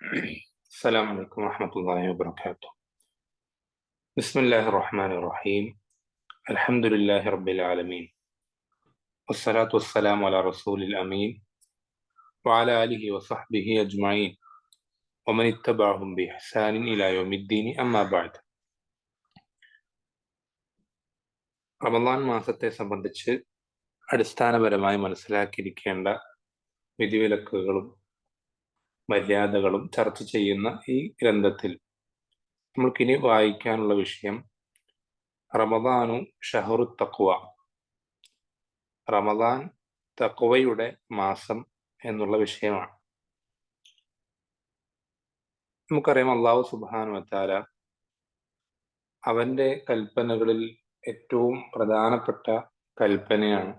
السلام عليكم ورحمة الله وبركاته. بسم الله الرحمن الرحيم. الحمد لله رب العالمين، والصلاة والسلام على رسول الأمين وعلى آله وصحبه أجمعين ومن اتبعهم بإحسان إلى يوم الدين. أما بعد. റമദാൻ മാസത്തെ സംബന്ധിച്ച് അടിസ്ഥാനപരമായി മനസ്സിലാക്കിയിരിക്കേണ്ട വിധിവിലക്കുകളും മര്യാദകളും ചർച്ച ചെയ്യുന്ന ഈ ഗ്രന്ഥത്തിൽ നമ്മൾക്കിനി വായിക്കാനുള്ള വിഷയം റമദാനു ഷഹറു തഖ്വ, റമദാൻ തഖ്വയുടെ മാസം എന്നുള്ള വിഷയമാണ്. നമുക്കറിയാം, അല്ലാഹു സുബ്ഹാനഹു വ തആല അവന്റെ കൽപ്പനകളിൽ ഏറ്റവും പ്രധാനപ്പെട്ട കൽപ്പനയാണ്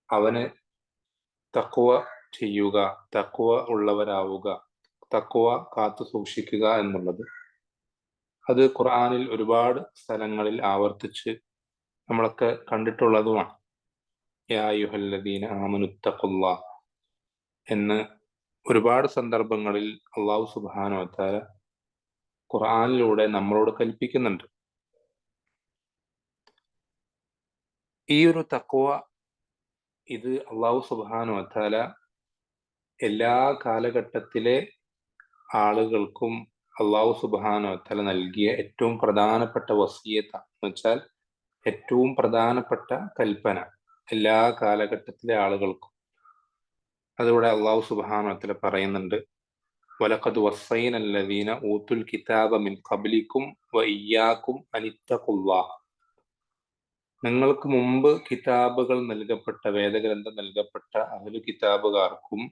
അവന് തഖ്വ ചെയ്യുക, തഖ്വ ഉള്ളവരാവുക, തഖ്വ കാത്തു സൂക്ഷിക്കുക എന്നുള്ളത്. അത് ഖുർആനിൽ ഒരുപാട് സ്ഥലങ്ങളിൽ ആവർത്തിച്ച് നമ്മളൊക്കെ കണ്ടിട്ടുള്ളതുമാണ്. യാ അയ്യുഹല്ലദീന ആമനുത്തഖുല്ലാഹ് എന്ന് ഒരുപാട് സന്ദർഭങ്ങളിൽ അല്ലാഹു സുബ്ഹാനഹു വ തആല ഖുർആനിലൂടെ നമ്മളോട് കൽപ്പിക്കുന്നുണ്ട്. ഈ ഒരു തഖ്വ, ഇത് അല്ലാഹു സുബ്ഹാനഹു വ തആല എല്ലാ കാലഘട്ടത്തിലെ ആളുകൾക്കും അല്ലാഹു സുബ്ഹാനഹു വ തആല നൽകിയ ഏറ്റവും പ്രധാനപ്പെട്ട വസിയത്താണ്. എന്ന് വെച്ചാൽ ഏറ്റവും പ്രധാനപ്പെട്ട കൽപ്പന എല്ലാ കാലഘട്ടത്തിലെ ആളുകൾക്കും. അതിവിടെ അല്ലാഹു സുബ്ഹാനഹു വ തആല പറയുന്നുണ്ട്, വലഖദ് വസ്സൈന അല്ലദീന ഊതുൽ കിതാബ മിൻ ഖബ്ലിക്കും വ ഇയ്യാക്കും അനിത്തഖുല്ലാഹ്. നിങ്ങൾക്ക് മുമ്പ് കിതാബുകൾ നൽകപ്പെട്ട, വേദഗ്രന്ഥം നൽകപ്പെട്ട അഹ്ലു കിതാബുകാർക്കും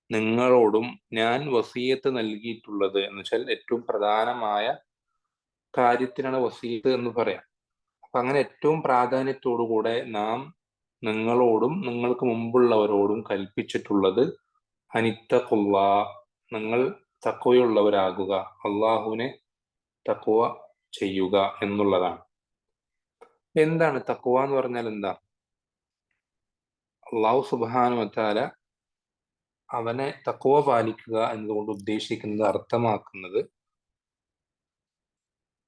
നിങ്ങളോടും ഞാൻ വസിയത്ത് നൽകിയിട്ടുള്ളത് എന്ന് വെച്ചാൽ ഏറ്റവും പ്രധാനമായ കാര്യത്തിനാണ് വസിയത്ത് എന്ന് പറയാം. അപ്പൊ അങ്ങനെ ഏറ്റവും പ്രാധാന്യത്തോടുകൂടെ നാം നിങ്ങളോടും നിങ്ങൾക്ക് മുമ്പുള്ളവരോടും കൽപ്പിച്ചിട്ടുള്ളത് അനിത്തഖുല്ലാ, നിങ്ങൾ തഖ്വയുള്ളവരാകുക, അള്ളാഹുവിനെ തഖ്വ ചെയ്യുക എന്നുള്ളതാണ്. എന്താണ് തഖ്വ എന്ന് പറഞ്ഞാൽ എന്താ? അല്ലാഹു സുബ്ഹാനഹു വ തആല അവനെ തഖ്വ പാലിക്കുക എന്നതുകൊണ്ട് ഉദ്ദേശിക്കുന്നത്, അർത്ഥമാക്കുന്നത്,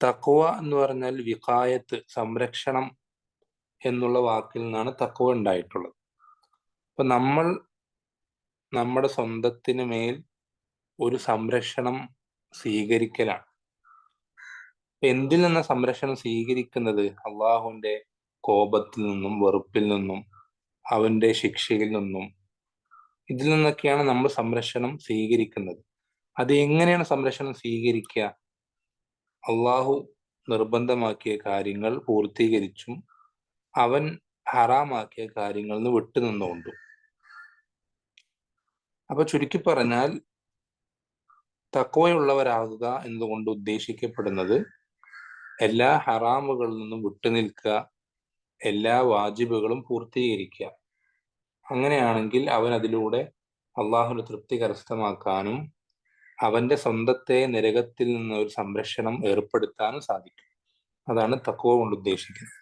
തഖ്വ എന്ന് പറഞ്ഞാൽ വിഖായത്ത്, സംരക്ഷണം എന്നുള്ള വാക്കിൽ നിന്നാണ് തഖ്വ ഉണ്ടായിട്ടുള്ളത്. അപ്പൊ നമ്മൾ നമ്മുടെ സ്വന്തത്തിന് മേൽ ഒരു സംരക്ഷണം സ്വീകരിക്കലാണ്. എന്തിൽ നിന്ന സംരക്ഷണം സ്വീകരിക്കുന്നത്? അള്ളാഹുവിന്റെ കോപത്തിൽ നിന്നും വെറുപ്പിൽ നിന്നും അവന്റെ ശിക്ഷയിൽ നിന്നും, ഇതിൽ നിന്നൊക്കെയാണ് നമ്മൾ സംരക്ഷണം സ്വീകരിക്കുന്നത്. അത് എങ്ങനെയാണ് സംരക്ഷണം സ്വീകരിക്കുക? അള്ളാഹു നിർബന്ധമാക്കിയ കാര്യങ്ങൾ പൂർത്തീകരിച്ചും അവൻ ഹറാമാക്കിയ കാര്യങ്ങളിൽ നിന്ന് വിട്ടുനിന്നുകൊണ്ടും. അപ്പൊ ചുരുക്കി പറഞ്ഞാൽ തഖ്വയുള്ളവരാകുക എന്നതുകൊണ്ട് ഉദ്ദേശിക്കപ്പെടുന്നത് എല്ലാ ഹറാമുകളിൽ നിന്നും വിട്ടുനിൽക്കുക, എല്ലാ വാജിബുകളും പൂർത്തീകരിക്കുക. അങ്ങനെയാണെങ്കിൽ അവൻ അതിലൂടെ അള്ളാഹുവിന്റെ തൃപ്തി കരസ്ഥമാക്കാനും അവന്റെ സ്വന്തത്തെ നരകത്തിൽ നിന്ന് ഒരു സംരക്ഷണം ഏർപ്പെടുത്താനും സാധിക്കും. അതാണ് തഖ്വ കൊണ്ട് ഉദ്ദേശിക്കുന്നത്.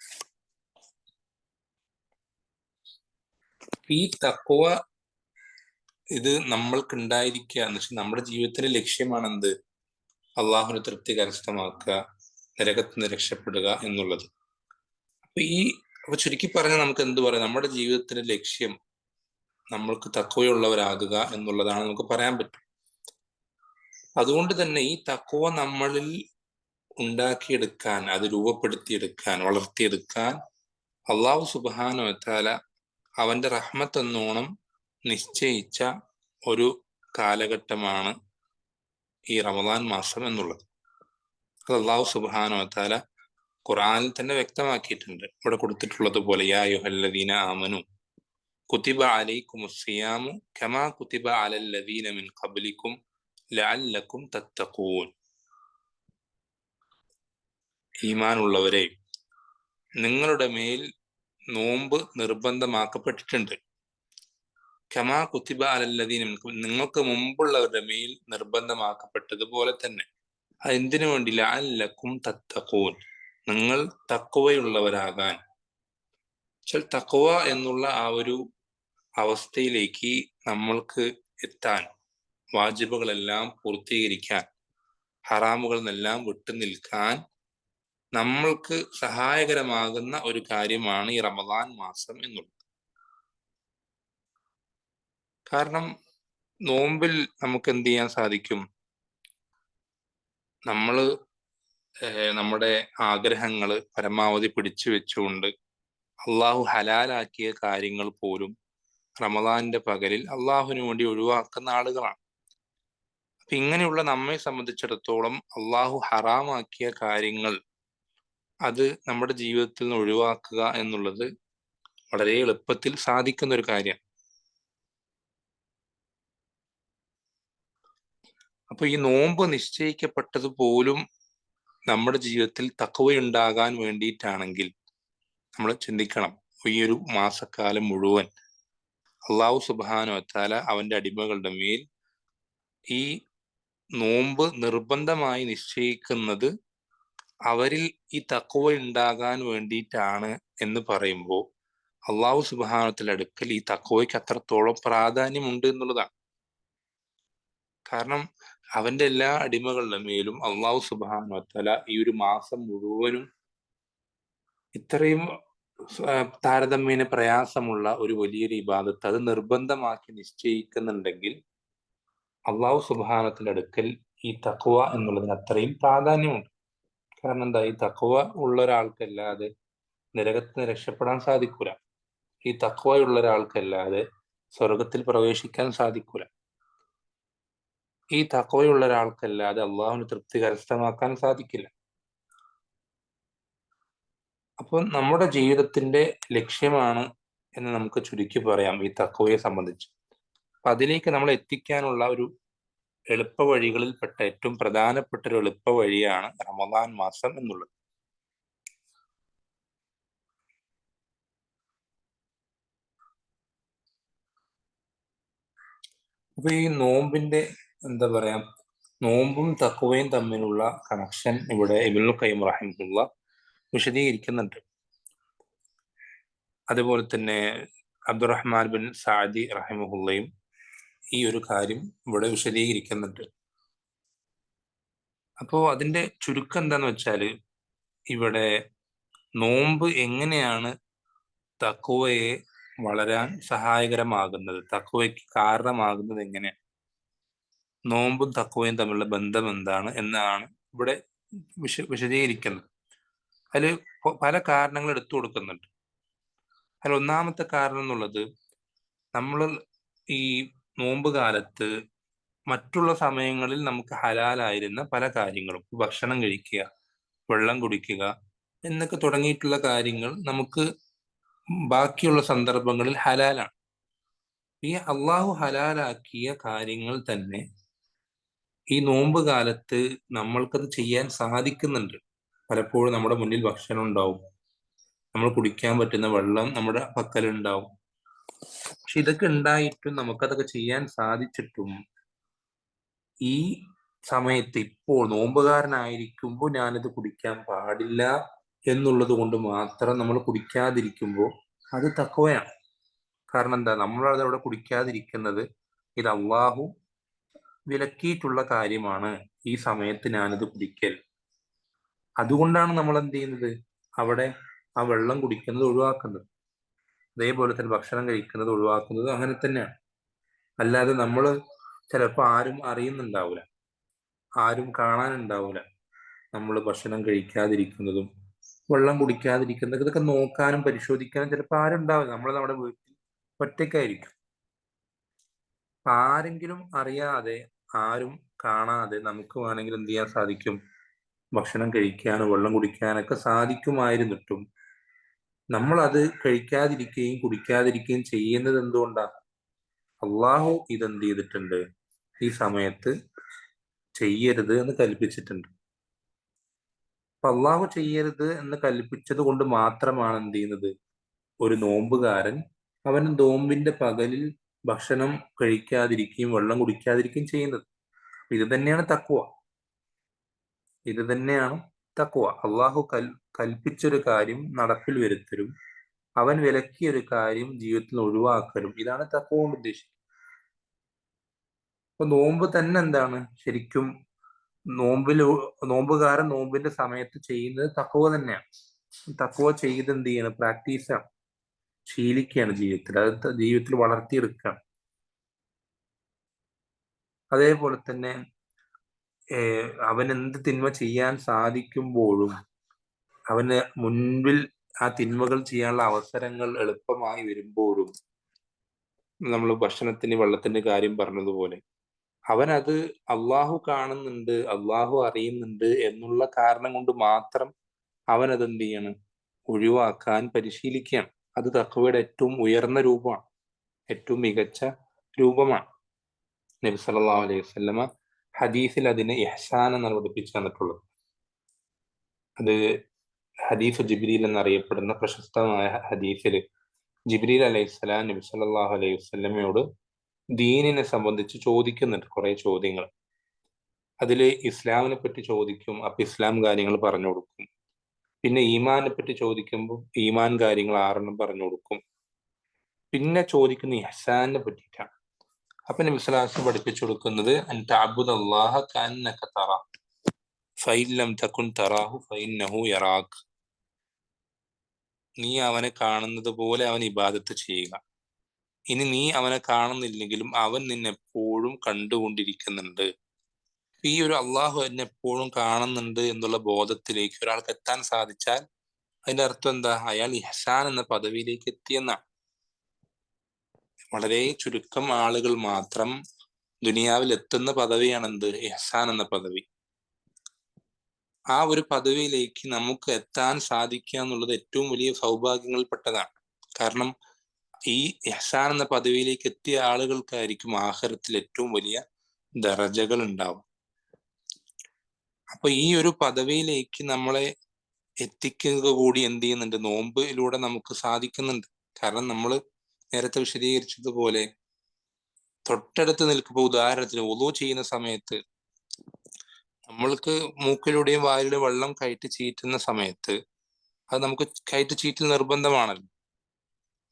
ഈ തഖ്വ, ഇത് നമ്മൾക്ക് ഉണ്ടായിരിക്കുക എന്ന് വെച്ചാൽ നമ്മുടെ ജീവിതത്തിലെ ലക്ഷ്യമാണ് എന്ത്? അള്ളാഹുവിന്റെ തൃപ്തി കരസ്ഥമാക്കുക, നരകത്തിൽ നിന്ന് രക്ഷപ്പെടുക എന്നുള്ളത്. അപ്പൊ ചുരുക്കി പറഞ്ഞാൽ നമുക്ക് എന്ത് പറയാം? നമ്മുടെ ജീവിതത്തിന്റെ ലക്ഷ്യം നമ്മൾക്ക് തഖ്വയുള്ളവരാകുക എന്നുള്ളതാണ് നമുക്ക് പറയാൻ പറ്റും. അതുകൊണ്ട് തന്നെ ഈ തഖ്വ നമ്മളിൽ ഉണ്ടാക്കിയെടുക്കാൻ, അത് രൂപപ്പെടുത്തിയെടുക്കാൻ, വളർത്തിയെടുക്കാൻ അല്ലാഹു സുബ്ഹാനഹു വ തആല അവന്റെ റഹ്മത്ത് എന്നോണം നിശ്ചയിച്ച ഒരു കാലഘട്ടമാണ് ഈ റമദാൻ മാസം എന്നുള്ളത്. അത് അല്ലാഹു സുബ്ഹാനഹു വ തആല ഖുർആനിൽ തന്നെ വ്യക്തമാക്കിയിട്ടുണ്ട്. ഇവിടെ കൊടുത്തിട്ടുള്ളത് പോലെ, യാ അയ്യുഹല്ലദീന ആമനു കുതിബ അലൈക്കുമുസ് സിയാമു കമാ കുതിബ അലല്ലദീന മിൻ ഖബ്ലിക്കും ലഅല്ലക്കും തത്തഖൂൻ. ഈമാനുള്ളവരെ, നിങ്ങളുടെ മേൽ നോമ്പ് നിർബന്ധമാക്കപ്പെട്ടിട്ടുണ്ട്. കമാ കുതിബ അലല്ലദീന, നിങ്ങൾക്ക് മുമ്പുള്ളവരുടെ മേൽ നിർബന്ധമാക്കപ്പെട്ടതുപോലെ തന്നെ. അതെന്തിനു വേണ്ടി? ലഅല്ലക്കും തത്തഖൂൻ, നിങ്ങൾ തഖ്വയുള്ളവരാകാൻ. തഖ്വ എന്നുള്ള ആ ഒരു അവസ്ഥയിലേക്ക് നമ്മൾക്ക് എത്താൻ വാജിബുകളെല്ലാം പൂർത്തീകരിക്കാൻ, ഹറാമുകളിൽ നിന്നെല്ലാം വിട്ടുനിൽക്കാൻ നമ്മൾക്ക് സഹായകരമാകുന്ന ഒരു കാര്യമാണ് ഈ റമദാൻ മാസം എന്നുള്ളത്. കാരണം നോമ്പിൽ നമുക്ക് എന്ത് ചെയ്യാൻ സാധിക്കും? നമ്മൾ നമ്മുടെ ആഗ്രഹങ്ങൾ പരമാവധി പിടിച്ചു വെച്ചുകൊണ്ട് അള്ളാഹു ഹലാലാക്കിയ കാര്യങ്ങൾ പോലും റമദാനിന്റെ പകലിൽ അള്ളാഹുവിന് വേണ്ടി ഒഴിവാക്കുന്ന ആളുകളാണ്. അപ്പൊ ഇങ്ങനെയുള്ള നമ്മെ സംബന്ധിച്ചിടത്തോളം അള്ളാഹു ഹറാമാക്കിയ കാര്യങ്ങൾ അത് നമ്മുടെ ജീവിതത്തിൽ നിന്ന് ഒഴിവാക്കുക എന്നുള്ളത് വളരെ എളുപ്പത്തിൽ സാധിക്കുന്ന ഒരു കാര്യമാണ്. അപ്പൊ ഈ നോമ്പ് നിശ്ചയിക്കപ്പെട്ടത് പോലും നമ്മുടെ ജീവിതത്തിൽ തഖ്വയുണ്ടാകാൻ വേണ്ടിയിട്ടാണെങ്കിൽ നമ്മൾ ചിന്തിക്കണം, ഈ ഒരു മാസക്കാലം മുഴുവൻ അള്ളാഹു സുബ്ഹാനഹു വ തആല അവന്റെ അടിമകളുടെ മേൽ ഈ നോമ്പ് നിർബന്ധമായി നിശ്ചയിക്കുന്നത് അവരിൽ ഈ തഖ്വ ഉണ്ടാകാൻ വേണ്ടിയിട്ടാണ് എന്ന് പറയുമ്പോൾ അള്ളാഹു സുബ്ഹാനഹു വ തആല അടുക്കൽ ഈ തഖ്വയ്ക്ക് അത്രത്തോളം പ്രാധാന്യമുണ്ട് എന്നുള്ളതാണ്. കാരണം അവന്റെ എല്ലാ അടിമകളുടെ മേലും അള്ളാഹു സുബ്ഹാനഹു വ തആല ഈ ഒരു മാസം മുഴുവനും ഇത്രയും താരതമ്യേന പ്രയാസമുള്ള ഒരു വലിയൊരു ഇബാദത്ത് അത് നിർബന്ധമാക്കി നിശ്ചയിക്കുന്നുണ്ടെങ്കിൽ അള്ളാഹു സുബ്ഹാനഹുവിന്റെ അടുക്കൽ ഈ തഖ്വ എന്നുള്ളതിന് അത്രയും പ്രാധാന്യമുണ്ട്. കാരണം എന്താ, ഈ തഖ്വ ഉള്ള ഒരാൾക്കല്ലാതെ നരകത്തിന് രക്ഷപ്പെടാൻ സാധിക്കൂല. ഈ തഖ്വയുള്ള ഒരാൾക്കല്ലാതെ സ്വർഗത്തിൽ പ്രവേശിക്കാൻ സാധിക്കൂല. ഈ തഖ്വയുള്ള ഒരാൾക്കല്ലാതെ അള്ളാഹുവിന് തൃപ്തി കരസ്ഥമാക്കാൻ സാധിക്കില്ല. അപ്പോൾ നമ്മുടെ ജീവിതത്തിന്റെ ലക്ഷ്യമാണ് എന്ന് നമുക്ക് ചുരുക്കി പറയാം ഈ തഖ്വയെ സംബന്ധിച്ച്. അപ്പൊ അതിലേക്ക് നമ്മൾ എത്തിക്കാനുള്ള ഒരു എളുപ്പ വഴികളിൽപ്പെട്ട ഏറ്റവും പ്രധാനപ്പെട്ട ഒരു എളുപ്പ വഴിയാണ് റമദാൻ മാസം എന്നുള്ളത്. അപ്പൊ ഈ നോമ്പിന്റെ എന്താ പറയാ, നോമ്പും തഖ്വയും തമ്മിലുള്ള കണക്ഷൻ ഇവിടെ ഇബ്നുൽ ഖയ്യിം റഹിമഹുല്ലാഹ് വിശദീകരിക്കുന്നുണ്ട്. അതുപോലെ തന്നെ അബ്ദുറഹ്മാൻ ബിൻ സഅദി റഹിമഹുല്ലയും ഈ ഒരു കാര്യം ഇവിടെ വിശദീകരിക്കുന്നുണ്ട്. അപ്പോ അതിന്റെ ചുരുക്കം എന്താന്ന് വെച്ചാല്, ഇവിടെ നോമ്പ് എങ്ങനെയാണ് തഖ്വയെ വളരാൻ സഹായകരമാകുന്നത്, തഖ്വയ്ക്ക് കാരണമാകുന്നത് എങ്ങനെയാണ്, നോമ്പും തഖ്വയും തമ്മിലുള്ള ബന്ധം എന്താണ് എന്നാണ് ഇവിടെ വിശദീകരിക്കുന്നത്. അതിൽ പല കാരണങ്ങൾ എടുത്തു കൊടുക്കുന്നുണ്ട്. അതിൽ ഒന്നാമത്തെ കാരണം എന്നുള്ളത്, നമ്മൾ ഈ നോമ്പ് കാലത്ത് മറ്റുള്ള സമയങ്ങളിൽ നമുക്ക് ഹലാലായിരുന്ന പല കാര്യങ്ങളും, ഭക്ഷണം കഴിക്കുക, വെള്ളം കുടിക്കുക എന്നൊക്കെ തുടങ്ങിയിട്ടുള്ള കാര്യങ്ങൾ നമുക്ക് ബാക്കിയുള്ള സന്ദർഭങ്ങളിൽ ഹലാലാണ്. ഈ അള്ളാഹു ഹലാലാക്കിയ കാര്യങ്ങൾ തന്നെ ഈ നോമ്പ് കാലത്ത് നമ്മൾക്കത് ചെയ്യാൻ സാധിക്കുന്നുണ്ട്. പലപ്പോഴും നമ്മുടെ മുന്നിൽ ഭക്ഷണം ഉണ്ടാവും, നമ്മൾ കുടിക്കാൻ പറ്റുന്ന വെള്ളം നമ്മുടെ പക്കലുണ്ടാവും. പക്ഷെ ഇതൊക്കെ ഉണ്ടായിട്ടും നമുക്കതൊക്കെ ചെയ്യാൻ സാധിച്ചിട്ടും ഈ സമയത്ത് ഇപ്പോൾ നോമ്പുകാരനായിരിക്കുമ്പോൾ ഞാനിത് കുടിക്കാൻ പാടില്ല എന്നുള്ളത് കൊണ്ട് മാത്രം നമ്മൾ കുടിക്കാതിരിക്കുമ്പോൾ അത് തഖ്വയാണ്. കാരണം എന്താ, നമ്മളത് അവിടെ കുടിക്കാതിരിക്കുന്നത് ഇത് അള്ളാഹു വിലക്കിയിട്ടുള്ള കാര്യമാണ്, ഈ സമയത്ത് ഞാനിത് കുടിക്കൽ. അതുകൊണ്ടാണ് നമ്മൾ എന്ത് ചെയ്യുന്നത്, അവിടെ ആ വെള്ളം കുടിക്കുന്നത് ഒഴിവാക്കുന്നത്. അതേപോലെ തന്നെ ഭക്ഷണം കഴിക്കുന്നത് ഒഴിവാക്കുന്നത് അങ്ങനെ തന്നെയാണ്. അല്ലാതെ നമ്മൾ ചിലപ്പോൾ ആരും അറിയുന്നുണ്ടാവില്ല, ആരും കാണാനുണ്ടാവില്ല നമ്മൾ ഭക്ഷണം കഴിക്കാതിരിക്കുന്നതും വെള്ളം കുടിക്കാതിരിക്കുന്നതും. ഇതൊക്കെ നോക്കാനും പരിശോധിക്കാനും ചിലപ്പോൾ ആരും ഉണ്ടാവില്ല. നമ്മൾ നമ്മുടെ വീട്ടിൽ ഒറ്റയ്ക്കായിരിക്കും. ആരെങ്കിലും അറിയാതെ, ആരും കാണാതെ നമുക്ക് വേണമെങ്കിൽ എന്ത് ചെയ്യാൻ സാധിക്കും, ഭക്ഷണം കഴിക്കാനോ വെള്ളം കുടിക്കാനൊക്കെ സാധിക്കുമായിരുന്നിട്ടും നമ്മൾ അത് കഴിക്കാതിരിക്കുകയും കുടിക്കാതിരിക്കുകയും ചെയ്യുന്നത് എന്തുകൊണ്ടാണ്? അള്ളാഹു ഇതെന്ത് ചെയ്തിട്ടുണ്ട്, ഈ സമയത്ത് ചെയ്യരുത് എന്ന് കൽപ്പിച്ചിട്ടുണ്ട്. അപ്പൊ അള്ളാഹു ചെയ്യരുത് എന്ന് കൽപ്പിച്ചത് കൊണ്ട് മാത്രമാണ് എന്ത് ചെയ്യുന്നത്, ഒരു നോമ്പുകാരൻ അവൻ നോമ്പിന്റെ പകലിൽ ഭക്ഷണം കഴിക്കാതിരിക്കുകയും വെള്ളം കുടിക്കാതിരിക്കുകയും ചെയ്യുന്നത്. ഇത് തന്നെയാണ് തഖ്വ. ഇത് തന്നെയാണ് തഖ്വ. അള്ളാഹു കൽപ്പിച്ചൊരു കാര്യം നടപ്പിൽ വരുത്തലും അവൻ വിലക്കിയ ഒരു കാര്യം ജീവിതത്തിൽ ഒഴിവാക്കലും, ഇതാണ് തഖ്വ കൊണ്ട് ഉദ്ദേശിക്കുന്നത്. അപ്പൊ നോമ്പ് തന്നെ എന്താണ് ശരിക്കും നോമ്പുകാരൻ നോമ്പിന്റെ സമയത്ത് ചെയ്യുന്നത് തഖ്വ തന്നെയാണ്. തഖ്വ ചെയ്ത് എന്ത് ചെയ്യണം? പ്രാക്ടീസാണ്, ശീലിക്കുകയാണ് ജീവിതത്തിൽ, അത് ജീവിതത്തിൽ വളർത്തിയെടുക്കുകയാണ്. അതേപോലെ തന്നെ അവൻ എന്ത് തിന്മ ചെയ്യാൻ സാധിക്കുമ്പോഴും അവന് മുൻപിൽ ആ തിന്മകൾ ചെയ്യാനുള്ള അവസരങ്ങൾ എളുപ്പമായി വരുമ്പോഴും, നമ്മൾ ഭക്ഷണത്തിന് വെള്ളത്തിന്റെ കാര്യം പറഞ്ഞതുപോലെ, അവനത് അള്ളാഹു കാണുന്നുണ്ട്, അള്ളാഹു അറിയുന്നുണ്ട് എന്നുള്ള കാരണം കൊണ്ട് മാത്രം അവൻ അതെന്ത് ചെയ്യാണ്? ഒഴിവാക്കാൻ പരിശീലിക്കുകയാണ്. അത് തഖ്വയുടെ ഏറ്റവും ഉയർന്ന രൂപമാണ്, ഏറ്റവും മികച്ച രൂപമാണ്. നബി സല്ലല്ലാഹു അലൈഹി വസല്ലമ ഹദീസിൽ അതിനെ ഇഹ്സാൻ എന്നാണ് പഠിപ്പിച്ചു തന്നിട്ടുള്ളത്. അത് ഹദീസ് ജിബ്രീൽ എന്നറിയപ്പെടുന്ന പ്രശസ്തമായ ഹദീസിൽ ജിബ്രീൽ അലൈഹിസ്സലാം നബി സല്ലല്ലാഹു അലൈഹി വസല്ലമയോട് ദീനിനെ സംബന്ധിച്ച് ചോദിക്കുന്നുണ്ട് കുറെ ചോദ്യങ്ങൾ. അതിൽ ഇസ്ലാമിനെ പറ്റി ചോദിക്കും, അപ്പൊ ഇസ്ലാം കാര്യങ്ങൾ പറഞ്ഞു കൊടുക്കും. പിന്നെ ഈമാനെ പറ്റി ചോദിക്കുമ്പോൾ ഈമാൻ കാര്യങ്ങൾ 6 പറഞ്ഞു കൊടുക്കും. പിന്നെ ചോദിക്കുന്ന ഇഹ്സാനെ പറ്റിയിട്ടാണ്. അപ്പൊ നബി സ്വല്ലല്ലാഹു അലൈഹി വസല്ലം പഠിപ്പിച്ചു കൊടുക്കുന്നത് അൻ തഅബ്ദുല്ലാഹ കഅന്നക തറാ ഫഇൻ ലം തകുൻ തറാഹു ഫഇന്നഹു യറാക്. നീ അവനെ കാണുന്നത് പോലെ അവൻ ഇബാദത്ത് ചെയ്യുക. ഇനി നീ അവനെ കാണുന്നില്ലെങ്കിലും അവൻ നിന്നെ എപ്പോഴും കണ്ടുകൊണ്ടിരിക്കുന്നുണ്ട്. ഈ ഒരു അള്ളാഹു എന്നെ എപ്പോഴും കാണുന്നുണ്ട് എന്നുള്ള ബോധത്തിലേക്ക് ഒരാൾക്ക് എത്താൻ സാധിച്ചാൽ അതിന്റെ അർത്ഥം എന്താ? അയാൾ ഇഹ്സാൻ എന്ന പദവിയിലേക്ക് എത്തിയെന്നാണ്. വളരെ ചുരുക്കം ആളുകൾ മാത്രം ദുനിയാവിൽ എത്തുന്ന പദവിയാണ് എന്ത്? ഇഹ്സാൻ എന്ന പദവി. ആ ഒരു പദവിയിലേക്ക് നമുക്ക് എത്താൻ സാധിക്കുക എന്നുള്ളത് ഏറ്റവും വലിയ സൗഭാഗ്യങ്ങളിൽപ്പെട്ടതാണ്. കാരണം ഈ ഇഹ്സാൻ എന്ന പദവിയിലേക്ക് എത്തിയ ആളുകൾക്കായിരിക്കും ആഖിറത്തിൽ ഏറ്റവും വലിയ ദറജകൾ ഉണ്ടാവും. അപ്പൊ ഈ ഒരു പദവിയിലേക്ക് നമ്മളെ എത്തിക്കുക കൂടി എന്ത് ചെയ്യുന്നുണ്ട്? നോമ്പിലൂടെ നമുക്ക് സാധിക്കുന്നുണ്ട്. കാരണം നമ്മൾ നേരത്തെ വിശദീകരിച്ചതുപോലെ തൊട്ടടുത്ത് നിൽക്കുമ്പോൾ, ഉദാഹരണത്തിന് വുളൂ ചെയ്യുന്ന സമയത്ത് നമ്മൾക്ക് മൂക്കിലൂടെയും വായിലൂടെയും വെള്ളം കയറ്റി ചീറ്റുന്ന സമയത്ത് അത് നമുക്ക് കയറ്റി ചീറ്റൽ നിർബന്ധമാണല്ലോ.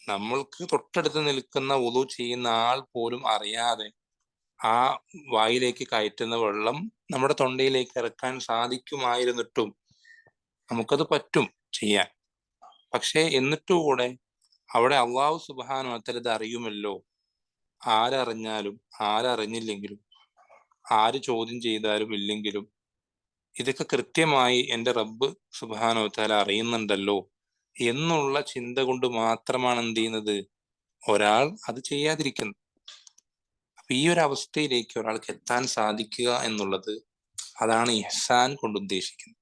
നമ്മൾക്ക് തൊട്ടടുത്ത് നിൽക്കുന്ന വുളൂ ചെയ്യുന്ന ആൾ പോലും അറിയാതെ ആ വായിലേക്ക് കയറ്റുന്ന വെള്ളം നമ്മുടെ തൊണ്ടയിലേക്ക് ഇറക്കാൻ സാധിക്കുമായിരുന്നിട്ടും നമുക്കത് പറ്റും ചെയ്യാൻ. പക്ഷെ എന്നിട്ടും കൂടെ അവിടെ അള്ളാഹു സുബ്ഹാനഹു വ തആല ഇത് അറിയുമല്ലോ. ആരറിഞ്ഞാലും ആരറിഞ്ഞില്ലെങ്കിലും ആര് ചോദ്യം ചെയ്താലും ഇല്ലെങ്കിലും ഇതൊക്കെ കൃത്യമായി എൻ്റെ റബ്ബ് സുബ്ഹാനഹു വ തആല അറിയുന്നുണ്ടല്ലോ എന്നുള്ള ചിന്ത കൊണ്ട് മാത്രമാണ് എന്ത് ചെയ്യുന്നത്? ഒരാൾ അത് ചെയ്യാതിരിക്കുന്നത്. അപ്പൊ ഈ ഒരു അവസ്ഥയിലേക്ക് ഒരാൾക്ക് എത്താൻ സാധിക്കുക എന്നുള്ളത്, അതാണ് ഇഹ്സാൻ കൊണ്ട് ഉദ്ദേശിക്കുന്നത്.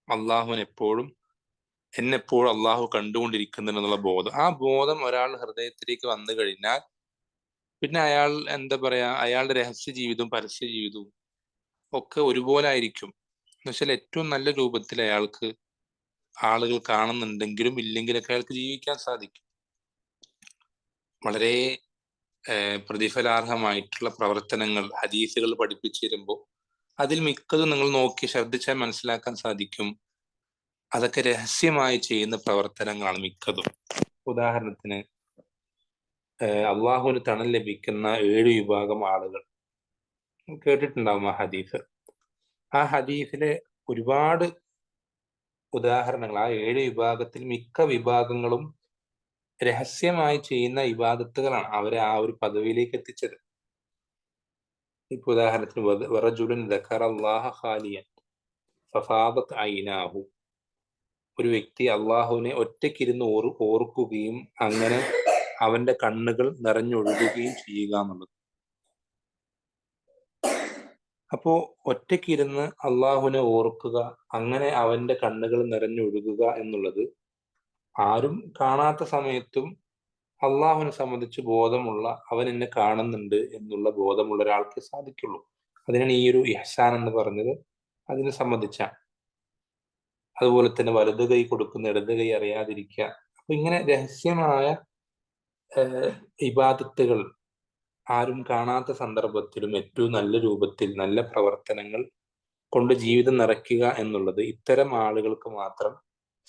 അള്ളാഹുവിന് എന്നെപ്പോഴും അള്ളാഹു കണ്ടുകൊണ്ടിരിക്കുന്നുണ്ടെന്നുള്ള ബോധം. ആ ബോധം ഒരാൾ ഹൃദയത്തിലേക്ക് വന്നു കഴിഞ്ഞാൽ പിന്നെ അയാൾ എന്താ പറയാ, അയാളുടെ രഹസ്യ ജീവിതവും പരസ്യ ജീവിതവും ഒക്കെ ഒരുപോലെ ആയിരിക്കും. എന്നുവെച്ചാൽ ഏറ്റവും നല്ല രൂപത്തിൽ അയാൾക്ക് ആളുകൾ കാണുന്നുണ്ടെങ്കിലും ഇല്ലെങ്കിലൊക്കെ അയാൾക്ക് ജീവിക്കാൻ സാധിക്കും. വളരെ പ്രതിഫലാർഹമായിട്ടുള്ള പ്രവർത്തനങ്ങൾ ഹദീസുകൾ പഠിപ്പിച്ചു തരുമ്പോൾ അതിൽ മിക്കതും നിങ്ങൾ നോക്കി ശ്രദ്ധിച്ചാൽ മനസ്സിലാക്കാൻ സാധിക്കും, അതൊക്കെ രഹസ്യമായി ചെയ്യുന്ന പ്രവർത്തനങ്ങളാണ് മിക്കതും. ഉദാഹരണത്തിന് അള്ളാഹുവിന് തണൽ ലഭിക്കുന്ന 7 വിഭാഗം ആളുകൾ കേട്ടിട്ടുണ്ടാവും ആ ഹദീസ്. ആ ഹദീസിലെ ഒരുപാട് ഉദാഹരണങ്ങൾ, ആ 7 വിഭാഗത്തിൽ മിക്ക വിഭാഗങ്ങളും രഹസ്യമായി ചെയ്യുന്ന ഇബാദത്തുകളാണ് അവരെ ആ ഒരു പദവിയിലേക്ക് എത്തിച്ചത്. ഇപ്പൊ ഉദാഹരണത്തിന് വറജുലുൻ ദക്കറല്ലാഹ ഖാലിയൻ ഫഫാദത് ഐനാഹു, ഒരു വ്യക്തി അള്ളാഹുവിനെ ഒറ്റയ്ക്കിരുന്ന് ഓർക്കുകയും അങ്ങനെ അവന്റെ കണ്ണുകൾ നിറഞ്ഞൊഴുകുകയും ചെയ്യുക എന്നുള്ളത്. അപ്പോ ഒറ്റയ്ക്കിരുന്ന് അള്ളാഹുവിനെ ഓർക്കുക, അങ്ങനെ അവന്റെ കണ്ണുകൾ നിറഞ്ഞൊഴുകുക എന്നുള്ളത് ആരും കാണാത്ത സമയത്തും അള്ളാഹുവിനെ സംബന്ധിച്ച് ബോധമുള്ള, അവൻ എന്നെ കാണുന്നുണ്ട് എന്നുള്ള ബോധമുള്ള ഒരാൾക്ക് സാധിക്കുള്ളൂ. അതിനാണ് ഈ ഒരു ഇഹ്സാൻ എന്ന് പറഞ്ഞത് അതിനെ സംബന്ധിച്ചാണ്. അതുപോലെ തന്നെ വലത് കൈ കൊടുക്കുന്ന ഇടത് കൈ അറിയാതിരിക്കുക. അപ്പൊ ഇങ്ങനെ രഹസ്യമായ ഇബാദത്തുകൾ ആരും കാണാത്ത സന്ദർഭത്തിലും ഏറ്റവും നല്ല രൂപത്തിൽ നല്ല പ്രവർത്തനങ്ങൾ കൊണ്ട് ജീവിതം നിറയ്ക്കുക എന്നുള്ളത് ഇത്തരം ആളുകൾക്ക് മാത്രം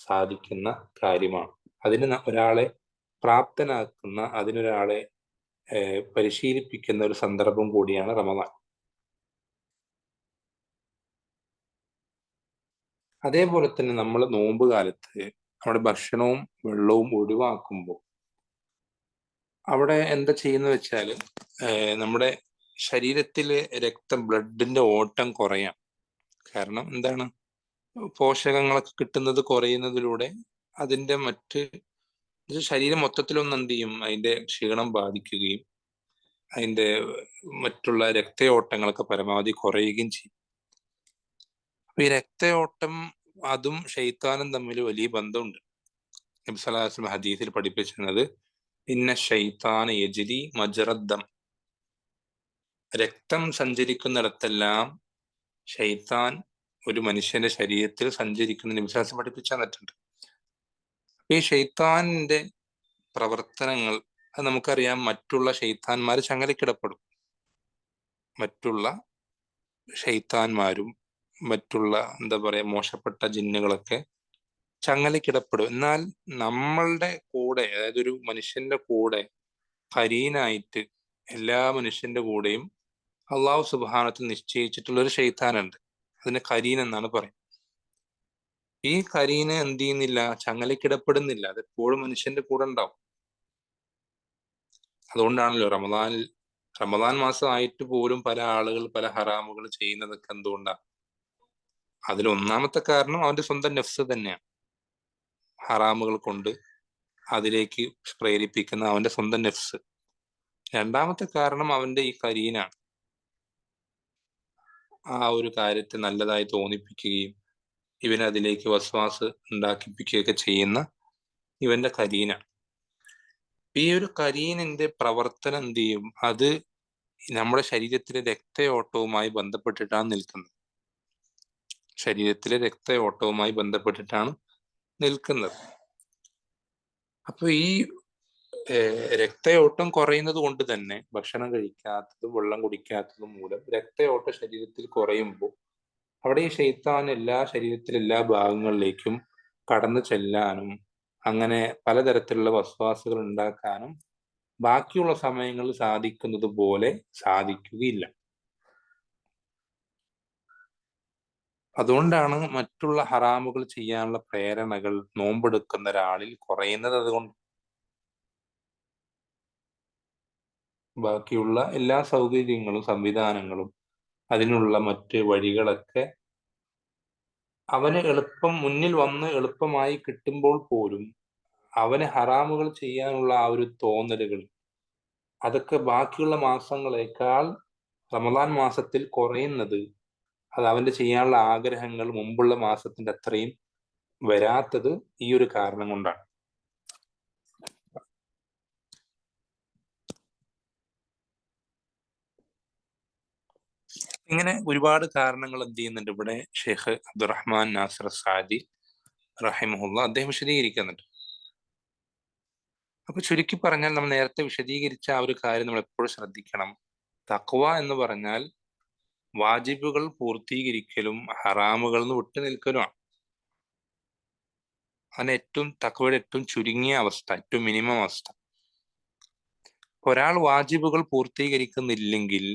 സാധിക്കുന്ന കാര്യമാണ്. അതിന് ഒരാളെ പ്രാപ്തനാക്കുന്ന, അതിനൊരാളെ പരിശീലിപ്പിക്കുന്ന ഒരു സന്ദർഭം കൂടിയാണ് റമദാൻ. അതേപോലെ തന്നെ നമ്മൾ നോമ്പ് കാലത്ത് നമ്മുടെ ഭക്ഷണവും വെള്ളവും ഒഴിവാക്കുമ്പോൾ അവിടെ എന്താ ചെയ്യുന്ന വെച്ചാൽ നമ്മുടെ ശരീരത്തിലെ ബ്ലഡിന്റെ ഓട്ടം കുറയാം. കാരണം എന്താണ്, പോഷകങ്ങളൊക്കെ കിട്ടുന്നത് കുറയുന്നതിലൂടെ അതിന്റെ ശരീരം മൊത്തത്തിലൊന്നും എന്ത് ചെയ്യും, അതിന്റെ ക്ഷീണം ബാധിക്കുകയും അതിന്റെ മറ്റുള്ള രക്തയോട്ടങ്ങളൊക്കെ പരമാവധി കുറയുകയും ചെയ്യും. അപ്പൊ ഈ രക്തയോട്ടം അതും ഷെയ്ത്താനും തമ്മിൽ വലിയ ബന്ധമുണ്ട്. നബി സല്ലല്ലാഹു അലൈഹി വസല്ലം ഹദീസിൽ പഠിപ്പിച്ചിരുന്നത് ഇന്ന ഷൈത്താന യജ്രി മജ്റദ്ദം, രക്തം സഞ്ചരിക്കുന്നിടത്തെല്ലാം ഷൈത്താൻ ഒരു മനുഷ്യന്റെ ശരീരത്തിൽ സഞ്ചരിക്കുന്ന നബി സല്ലല്ലാഹു അലൈഹി വസല്ലം പഠിപ്പിച്ചു തന്നിട്ടുണ്ട്. ഈ ഷൈത്താനിന്റെ പ്രവർത്തനങ്ങൾ അത് നമുക്കറിയാം. മറ്റുള്ള ഷൈത്താന്മാർ ചങ്ങലക്കിടപ്പെടും. മറ്റുള്ള ഷൈത്താന്മാരും മറ്റുള്ള എന്താ പറയാ മോശപ്പെട്ട ജിന്നുകളൊക്കെ ചങ്ങലക്കിടപ്പെടും. എന്നാൽ നമ്മളുടെ കൂടെ, അതായത് ഒരു മനുഷ്യന്റെ കൂടെ കരീനായിട്ട് എല്ലാ മനുഷ്യന്റെ കൂടെയും അള്ളാഹു സുബ്ഹാനഹു നിശ്ചയിച്ചിട്ടുള്ള ഒരു ഷൈത്താനുണ്ട്. അതിന് കരീൻ എന്നാണ് പറയുന്നത്. ഈ കരീന് എന്ത് ചെയ്യുന്നില്ല, ചങ്ങലക്കിടപ്പെടുന്നില്ല. അത് എപ്പോഴും മനുഷ്യന്റെ കൂടെ ഉണ്ടാവും. അതുകൊണ്ടാണല്ലോ റമദാൻ മാസമായിട്ട് പോലും പല ആളുകൾ പല ഹറാമുകൾ ചെയ്യുന്നതൊക്കെ എന്തുകൊണ്ടാണ്? അതിൽ ഒന്നാമത്തെ കാരണം അവന്റെ സ്വന്തം നഫ്സ് തന്നെയാണ്. ഹറാമുകൾ കൊണ്ട് അതിലേക്ക് പ്രേരിപ്പിക്കുന്ന അവന്റെ സ്വന്തം നഫ്സ്. രണ്ടാമത്തെ കാരണം അവന്റെ ഈ കരീനാണ്. ആ ഒരു കാര്യത്തെ നല്ലതായി തോന്നിപ്പിക്കുകയും ഇവനതിലേക്ക് വസ്വാസ് ഉണ്ടാക്കിപ്പിക്കുകയൊക്കെ ചെയ്യുന്ന ഇവന്റെ കരീനാണ്. ഈ ഒരു കരീനിന്റെ പ്രവർത്തനം എന്ത് ചെയ്യും, അത് നമ്മുടെ ശരീരത്തിലെ രക്തയോട്ടവുമായി ബന്ധപ്പെട്ടിട്ടാണ് നിൽക്കുന്നത്. ശരീരത്തിലെ രക്തയോട്ടവുമായി ബന്ധപ്പെട്ടിട്ടാണ് നിൽക്കുന്നത്. അപ്പൊ ഈ രക്തയോട്ടം കുറയുന്നത് കൊണ്ട് തന്നെ ഭക്ഷണം കഴിക്കാത്തതും വെള്ളം കുടിക്കാത്തതും മൂലം രക്തയോട്ട ശരീരത്തിൽ കുറയുമ്പോൾ അവിടെ ഈ ശൈത്താൻ ശരീരത്തിലെ എല്ലാ ഭാഗങ്ങളിലേക്കും കടന്നു ചെല്ലാനും അങ്ങനെ പലതരത്തിലുള്ള വസ്വാസുകൾ ഉണ്ടാക്കാനും ബാക്കിയുള്ള സമയങ്ങളിൽ സാധിക്കുന്നത് പോലെ സാധിക്കുകയില്ല. അതുകൊണ്ടാണ് മറ്റുള്ള ഹറാമുകൾ ചെയ്യാനുള്ള പ്രേരണകൾ നോമ്പെടുക്കുന്ന ഒരാളിൽ കുറയുന്നത്. അതുകൊണ്ട് ബാക്കിയുള്ള എല്ലാ സൗകര്യങ്ങളും സംവിധാനങ്ങളും അതിനുള്ള മറ്റ് വഴികളൊക്കെ അവന് മുന്നിൽ വന്ന് എളുപ്പമായി കിട്ടുമ്പോൾ പോലും അവന് ഹറാമുകൾ ചെയ്യാനുള്ള ആ ഒരു തോന്നലുകൾ അതൊക്കെ ബാക്കിയുള്ള മാസങ്ങളെക്കാൾ റമദാൻ മാസത്തിൽ കുറയുന്നത് അത് അവന്റെ ചെയ്യാനുള്ള ആഗ്രഹങ്ങൾ മുമ്പുള്ള മാസത്തിന്റെ അത്രയും വരാത്തത് ഈ ഒരു കാരണം കൊണ്ടാണ്. ഇങ്ങനെ ഒരുപാട് കാരണങ്ങൾ എന്ത് ചെയ്യുന്നുണ്ട് ഇവിടെ ഷെയ്ഖ് അബ്ദുറഹ്മാൻ നാസിർ സാദി റഹിമഹുല്ല അദ്ദേഹം വിശദീകരിക്കുന്നുണ്ട്. അപ്പൊ ചുരുക്കി പറഞ്ഞാൽ നമ്മൾ നേരത്തെ വിശദീകരിച്ച ആ ഒരു കാര്യം നമ്മൾ എപ്പോഴും ശ്രദ്ധിക്കണം. തഖ്വ എന്ന് പറഞ്ഞാൽ വാജിബുകൾ പൂർത്തീകരിക്കലും ഹറാമുകളിൽ നിന്ന് വിട്ടു നിൽക്കലുമാണ്. അതിന് തഖ്വയുടെ ഏറ്റവും ചുരുങ്ങിയ അവസ്ഥ, ഏറ്റവും മിനിമം അവസ്ഥ. ഒരാൾ വാജിബുകൾ പൂർത്തീകരിക്കുന്നില്ലെങ്കിൽ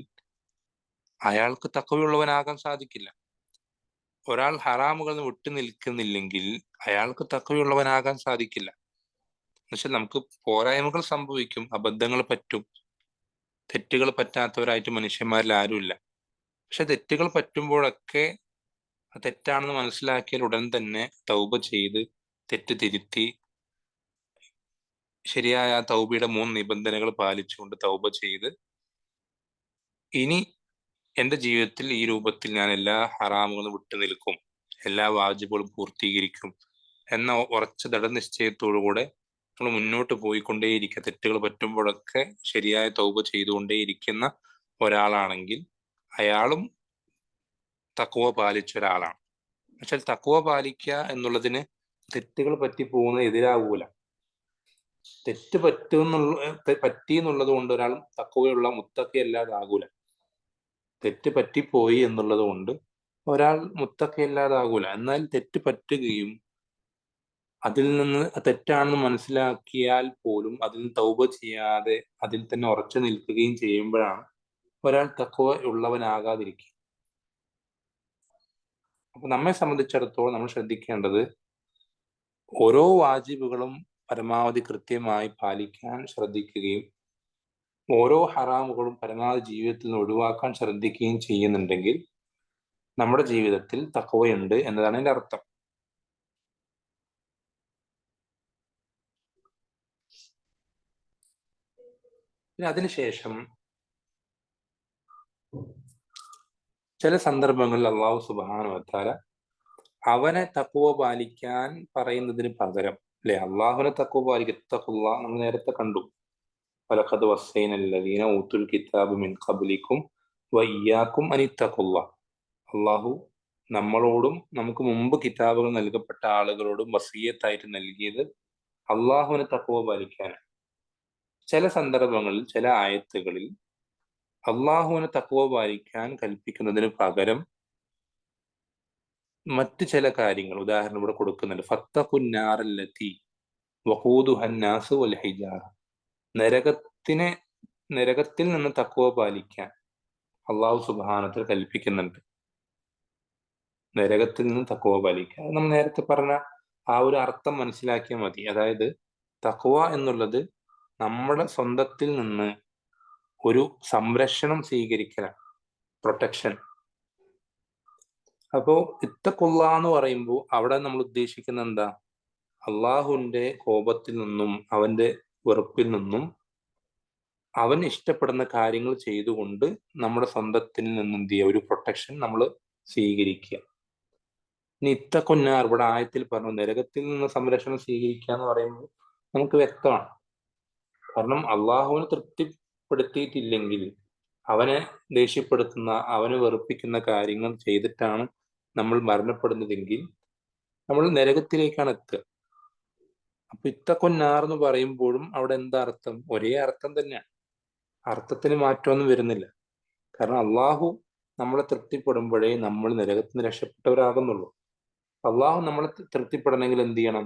അയാൾക്ക് തഖ്വയുള്ളവനാകാൻ സാധിക്കില്ല. ഒരാൾ ഹറാമുകളിൽ നിന്ന് വിട്ടു നിൽക്കുന്നില്ലെങ്കിൽ അയാൾക്ക് തഖ്വയുള്ളവനാകാൻ സാധിക്കില്ല. എന്നുവെച്ചാൽ നമുക്ക് പോരായ്മകൾ സംഭവിക്കും, അബദ്ധങ്ങൾ പറ്റും, തെറ്റുകൾ പറ്റാത്തവരായിട്ട് മനുഷ്യന്മാരിൽ ആരുമില്ല. പക്ഷെ തെറ്റുകൾ പറ്റുമ്പോഴൊക്കെ തെറ്റാണെന്ന് മനസ്സിലാക്കിയാൽ ഉടൻ തന്നെ തൗബ ചെയ്ത് തെറ്റ് തിരുത്തി ശരിയായ തൗബയുടെ 3 നിബന്ധനകൾ പാലിച്ചുകൊണ്ട് തൗബ ചെയ്ത് ഇനി എന്റെ ജീവിതത്തിൽ ഈ രൂപത്തിൽ ഞാൻ എല്ലാ ഹറാമുകളും വിട്ടു നിൽക്കും, എല്ലാ വാജിബുകളും പൂർത്തീകരിക്കും എന്ന ഉറച്ച ദൃഢനിശ്ചയത്തോടുകൂടെ നമ്മൾ മുന്നോട്ട് പോയിക്കൊണ്ടേയിരിക്കുക. തെറ്റുകൾ പറ്റുമ്പോഴൊക്കെ ശരിയായ തൗബ ചെയ്തുകൊണ്ടേയിരിക്കുന്ന ഒരാളാണെങ്കിൽ അയാളും തഖ്വ പാലിച്ച ഒരാളാണ്. പക്ഷെ തഖ്വ പാലിക്കുക എന്നുള്ളതിന് തെറ്റുകൾ പറ്റി പോകുന്നത് എതിരാകൂല. തെറ്റ് പറ്റി എന്നുള്ളത് കൊണ്ട് ഒരാൾ തഖ്വയുള്ള മുത്തഖി അല്ലാതാകൂല. തെറ്റ് പറ്റിപ്പോയി എന്നുള്ളത് കൊണ്ട് ഒരാൾ മുത്തഖി അല്ലാതാകൂല. എന്നാൽ തെറ്റ് പറ്റുകയും അതിൽ നിന്ന് തെറ്റാണെന്ന് മനസ്സിലാക്കിയാൽ പോലും അതിൽ തൗബ ചെയ്യാതെ അതിൽ തന്നെ ഉറച്ചു നിൽക്കുകയും ചെയ്യുമ്പോഴാണ് ഒരാൾ തഖ്വ ഉള്ളവനാകാതിരിക്കുക. അപ്പൊ നമ്മെ സംബന്ധിച്ചിടത്തോളം നമ്മൾ ശ്രദ്ധിക്കേണ്ടത് ഓരോ വാജിബുകളും പരമാവധി കൃത്യമായി പാലിക്കാൻ ശ്രദ്ധിക്കുകയും ഓരോ ഹറാമുകളും പരമാവധി ജീവിതത്തിൽ നിന്ന് ഒഴിവാക്കാൻ ശ്രദ്ധിക്കുകയും ചെയ്യുന്നുണ്ടെങ്കിൽ നമ്മുടെ ജീവിതത്തിൽ തഖ്വയുണ്ട് എന്നതാണ് എൻ്റെ അർത്ഥം. പിന്നെ അതിനുശേഷം ചില സന്ദർഭങ്ങളിൽ അള്ളാഹു സുബ്ഹാനഹു വ തആല അവനെ തഖ്വ പാലിക്കാൻ പറയുന്നതിന് പകരം, അല്ലെ, അള്ളാഹുവിനെ തഖ്വ പാലിക്കുക, ഇത്തഖുല്ലാഹ് നമ്മൾ നേരത്തെ കണ്ടു. വലഖദ് വസ്സൈനൽ ലദീന ഊതുൽ കിതാബ മിൻ ഖബ്ലിക്കും വഇയ്യാക്കും അനിത്തഖുല്ലാഹ്. അള്ളാഹു നമ്മളോടും നമുക്ക് മുമ്പ് കിതാബുകൾ നൽകപ്പെട്ട ആളുകളോടും വസിയ്യത്തായിട്ട് നൽകിയത് അള്ളാഹുവിനെ തഖ്വ പാലിക്കാനാണ്. ചില സന്ദർഭങ്ങളിൽ ചില ആയത്തുകളിൽ അള്ളാഹുവിനെ തഖ്വ പാലിക്കാൻ കൽപ്പിക്കുന്നതിന് പകരം മറ്റ് ചില കാര്യങ്ങൾ ഉദാഹരണം ഇവിടെ കൊടുക്കുന്നുണ്ട്. ഫത്തഖുന്നാറല്ലത്തി വഖൂദുഹന്നാസു വൽ ഹിജാറ. നരകത്തിൽ നിന്ന് തഖ്വ പാലിക്കാൻ അള്ളാഹു സുബ്ഹാനഹു വ കൽപ്പിക്കുന്നുണ്ട്. നരകത്തിൽ നിന്ന് തഖ്വ പാലിക്കാൻ നമ്മൾ നേരത്തെ പറഞ്ഞ ആ ഒരു അർത്ഥം മനസ്സിലാക്കിയാൽ മതി. അതായത് തഖ്വ എന്നുള്ളത് നമ്മുടെ സ്വന്തത്തിൽ നിന്ന് ഒരു സംരക്ഷണം സ്വീകരിക്കലാണ്, പ്രൊട്ടക്ഷൻ. അപ്പോ ഇത്തഖുല്ലാ എന്ന് പറയുമ്പോൾ അവിടെ നമ്മൾ ഉദ്ദേശിക്കുന്ന എന്താ? അള്ളാഹുവിന്റെ കോപത്തിൽ നിന്നും അവന്റെ വെറുപ്പിൽ നിന്നും അവൻ ഇഷ്ടപ്പെടുന്ന കാര്യങ്ങൾ ചെയ്തുകൊണ്ട് നമ്മുടെ സ്വന്തത്തിൽ നിന്ന് എന്ത് ചെയ്യുക, ഒരു പ്രൊട്ടക്ഷൻ നമ്മൾ സ്വീകരിക്കുക. ഇനി ഇത്തഖുന്നാർ ഇവിടെ ആയത്തിൽ പറഞ്ഞു നരകത്തിൽ നിന്ന് സംരക്ഷണം സ്വീകരിക്കുക എന്ന് പറയുമ്പോൾ നമുക്ക് വ്യക്തമാണ്. കാരണം അള്ളാഹുവിനെ തൃപ്തിപ്പെടുത്തിയിട്ടില്ലെങ്കിൽ, അവനെ ദേഷ്യപ്പെടുത്തുന്ന, അവനെ വെറുപ്പിക്കുന്ന കാര്യങ്ങൾ ചെയ്തിട്ടാണ് നമ്മൾ മരണപ്പെടുന്നതെങ്കിൽ നമ്മൾ നരകത്തിലേക്കാണ് എത്തുക. അപ്പൊ ഇത്തഖുന്നാർ എന്ന് പറയുമ്പോഴും അവിടെ എന്താ അർത്ഥം? ഒരേ അർത്ഥം തന്നെയാണ്, അർത്ഥത്തിന് മാറ്റമൊന്നും വരുന്നില്ല. കാരണം അള്ളാഹു നമ്മളെ തൃപ്തിപ്പെടുമ്പോഴേ നമ്മൾ നരകത്തിൽ നിന്ന് രക്ഷപ്പെട്ടവരാകുന്നുള്ളൂ. അള്ളാഹു നമ്മളെ തൃപ്തിപ്പെടണമെങ്കിൽ എന്ത് ചെയ്യണം?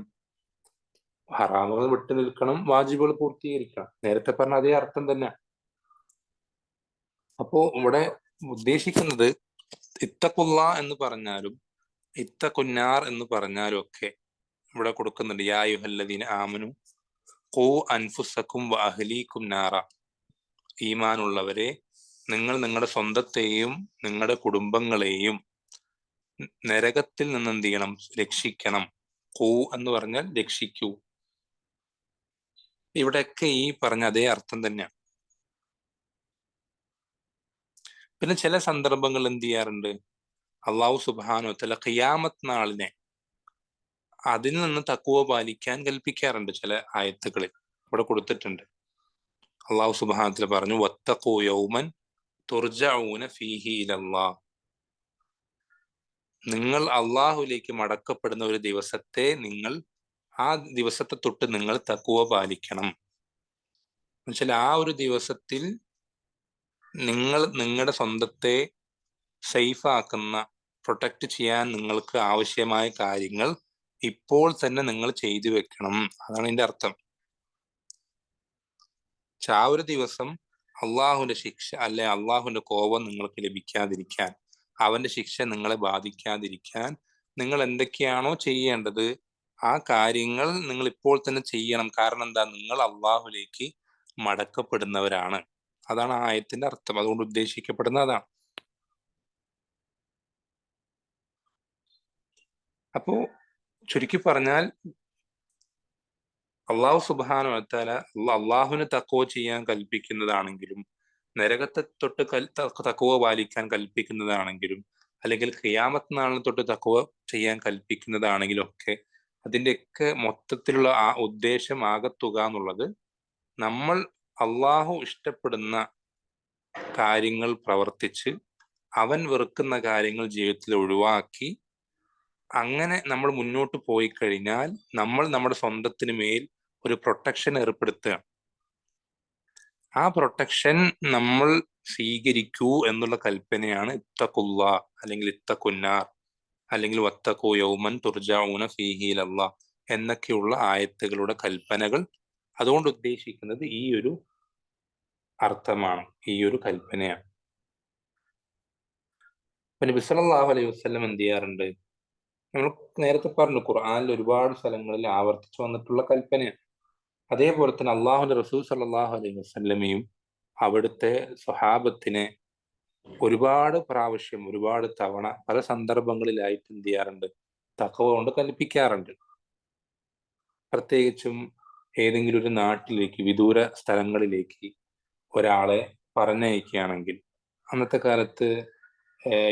ഹറാമുകൾ വിട്ടു നിൽക്കണം, വാജിബുകൾ പൂർത്തീകരിക്കണം. നേരത്തെ പറഞ്ഞ അതേ അർത്ഥം തന്നെ. അപ്പോ ഇവിടെ ഉദ്ദേശിക്കുന്നത് ഇത്തഖുല്ലാ എന്ന് പറഞ്ഞാലും ഇത്തഖുന്നാർ എന്ന് പറഞ്ഞാലും ഒക്കെ ഇവിടെ കൊടുക്കുന്നുണ്ട്. യാ അയ്യുഹല്ലദീന ആമനു ഖൂ അൻഫുസക്കും വ അഹ്ലീക്കും നാറ. ഈമാനുള്ളവരെ, നിങ്ങൾ നിങ്ങളുടെ സ്വന്തത്തെയും നിങ്ങളുടെ കുടുംബങ്ങളെയും നരകത്തിൽ നിന്ന് എന്ത് ചെയ്യണം? രക്ഷിക്കണം. ഖൂ എന്ന് പറഞ്ഞാൽ രക്ഷിക്കൂ. ഇവിടെയൊക്കെ ഈ പറഞ്ഞ അതേ അർത്ഥം തന്നെയാണ്. പിന്നെ ചില സന്ദർഭങ്ങൾ എന്ത് ചെയ്യാറുണ്ട്? അള്ളാഹു സുബ്ഹാനഹു വ തആല ഖിയാമത്ത് നാളിനെ അതിൽ നിന്ന് തഖ്വ പാലിക്കാൻ കൽപ്പിക്കാറുണ്ട്. ചില ആയത്തുകളിൽ ഇവിടെ കൊടുത്തിട്ടുണ്ട്. അള്ളാഹു സുബ്ഹാനഹു വ തആല പറഞ്ഞു വത്തഖൂ യൗമൻ തുർജഊന ഫീഹി ഇലല്ലാഹ്. നിങ്ങൾ അള്ളാഹുലേക്ക് മടക്കപ്പെടുന്ന ഒരു ദിവസത്തെ ആ ദിവസത്തെ തൊട്ട് നിങ്ങൾ തഖ്വ പാലിക്കണം. എന്നുവെച്ചാൽ ആ ഒരു ദിവസത്തിൽ നിങ്ങൾ നിങ്ങളുടെ സ്വന്തത്തെ സേഫ് ആക്കുന്ന, പ്രൊട്ടക്ട് ചെയ്യാൻ നിങ്ങൾക്ക് ആവശ്യമായ കാര്യങ്ങൾ ഇപ്പോൾ തന്നെ നിങ്ങൾ ചെയ്തു വെക്കണം. അതാണ് ഇതിന്റെ അർത്ഥം. ആ ഒരു ദിവസം അള്ളാഹുവിന്റെ ശിക്ഷ, അല്ലെ അള്ളാഹുവിന്റെ കോപം നിങ്ങൾക്ക് ലഭിക്കാതിരിക്കാൻ, അവന്റെ ശിക്ഷ നിങ്ങളെ ബാധിക്കാതിരിക്കാൻ നിങ്ങൾ എന്തൊക്കെയാണോ ചെയ്യേണ്ടത് ആ കാര്യങ്ങൾ നിങ്ങൾ ഇപ്പോൾ തന്നെ ചെയ്യണം. കാരണം എന്താ? നിങ്ങൾ അള്ളാഹുലേക്ക് മടക്കപ്പെടുന്നവരാണ്. അതാണ് ആ ആയത്തിന്റെ അർത്ഥം. അതുകൊണ്ട് ഉദ്ദേശിക്കപ്പെടുന്ന അതാണ്. അപ്പോ ചുരുക്കി പറഞ്ഞാൽ അള്ളാഹു സുബ്ഹാനഹു വ തആല അള്ളാഹുവിന് തഖ്വ ചെയ്യാൻ കൽപ്പിക്കുന്നതാണെങ്കിലും, നരകത്തെ തൊട്ട് തഖ്വ പാലിക്കാൻ കൽപ്പിക്കുന്നതാണെങ്കിലും, അല്ലെങ്കിൽ ഖിയാമത്ത് നാളിനെ തൊട്ട് തഖ്വ ചെയ്യാൻ കൽപ്പിക്കുന്നതാണെങ്കിലും ഒക്കെ അതിൻ്റെയൊക്കെ മൊത്തത്തിലുള്ള ആ ഉദ്ദേശം, ആകത്തുക എന്നുള്ളത് നമ്മൾ അള്ളാഹു ഇഷ്ടപ്പെടുന്ന കാര്യങ്ങൾ പ്രവർത്തിച്ച് അവൻ വെറുക്കുന്ന കാര്യങ്ങൾ ജീവിതത്തിൽ ഒഴിവാക്കി അങ്ങനെ നമ്മൾ മുന്നോട്ട് പോയി കഴിഞ്ഞാൽ നമ്മൾ നമ്മുടെ സ്വന്തത്തിന് മേൽ ഒരു പ്രൊട്ടക്ഷൻ ഏർപ്പെടുത്തുകയാണ്. ആ പ്രൊട്ടക്ഷൻ നമ്മൾ സ്വീകരിക്കൂ എന്നുള്ള കൽപ്പനയാണ് ഇത്തഖുല്ലാഹ് അല്ലെങ്കിൽ ഇത്തഖുന്നാർ അല്ലെങ്കിൽ വത്തഖൂ യൗമൻ തുർജഊന ഫീഹി ഇലല്ലാഹ് എന്നൊക്കെയുള്ള ആയത്തുകളുടെ കൽപ്പനകൾ അതുകൊണ്ട് ഉദ്ദേശിക്കുന്നത് ഈ ഒരു അർത്ഥമാണ്, ഈ ഒരു കൽപ്പനയാണ്. നബി സല്ലല്ലാഹു അലൈഹി വസല്ലം എന്ത് ചെയ്യാറുണ്ട്? നമ്മൾ നേരത്തെ പറഞ്ഞു, ഖുർആനിൽ ഒരുപാട് സ്ഥലങ്ങളിൽ ആവർത്തിച്ചു വന്നിട്ടുള്ള കൽപ്പനയാണ്. അതേപോലെ തന്നെ അള്ളാഹുവിന്റെ റസൂൽ സല്ലല്ലാഹു അലൈഹി വസല്ലമയും അവിടുത്തെ സ്വഹാബത്തിനെ ഒരുപാട് പ്രാവശ്യം, ഒരുപാട് തവണ, പല സന്ദർഭങ്ങളിലായിട്ട് എന്ത് ചെയ്യാറുണ്ട്? തഖ്വ കൊണ്ട് കൽപ്പിക്കാറുണ്ട്. പ്രത്യേകിച്ചും ഏതെങ്കിലും ഒരു നാട്ടിലേക്ക്, വിദൂര സ്ഥലങ്ങളിലേക്ക് ഒരാളെ പറഞ്ഞയക്കുകയാണെങ്കിൽ, അന്നത്തെ കാലത്ത്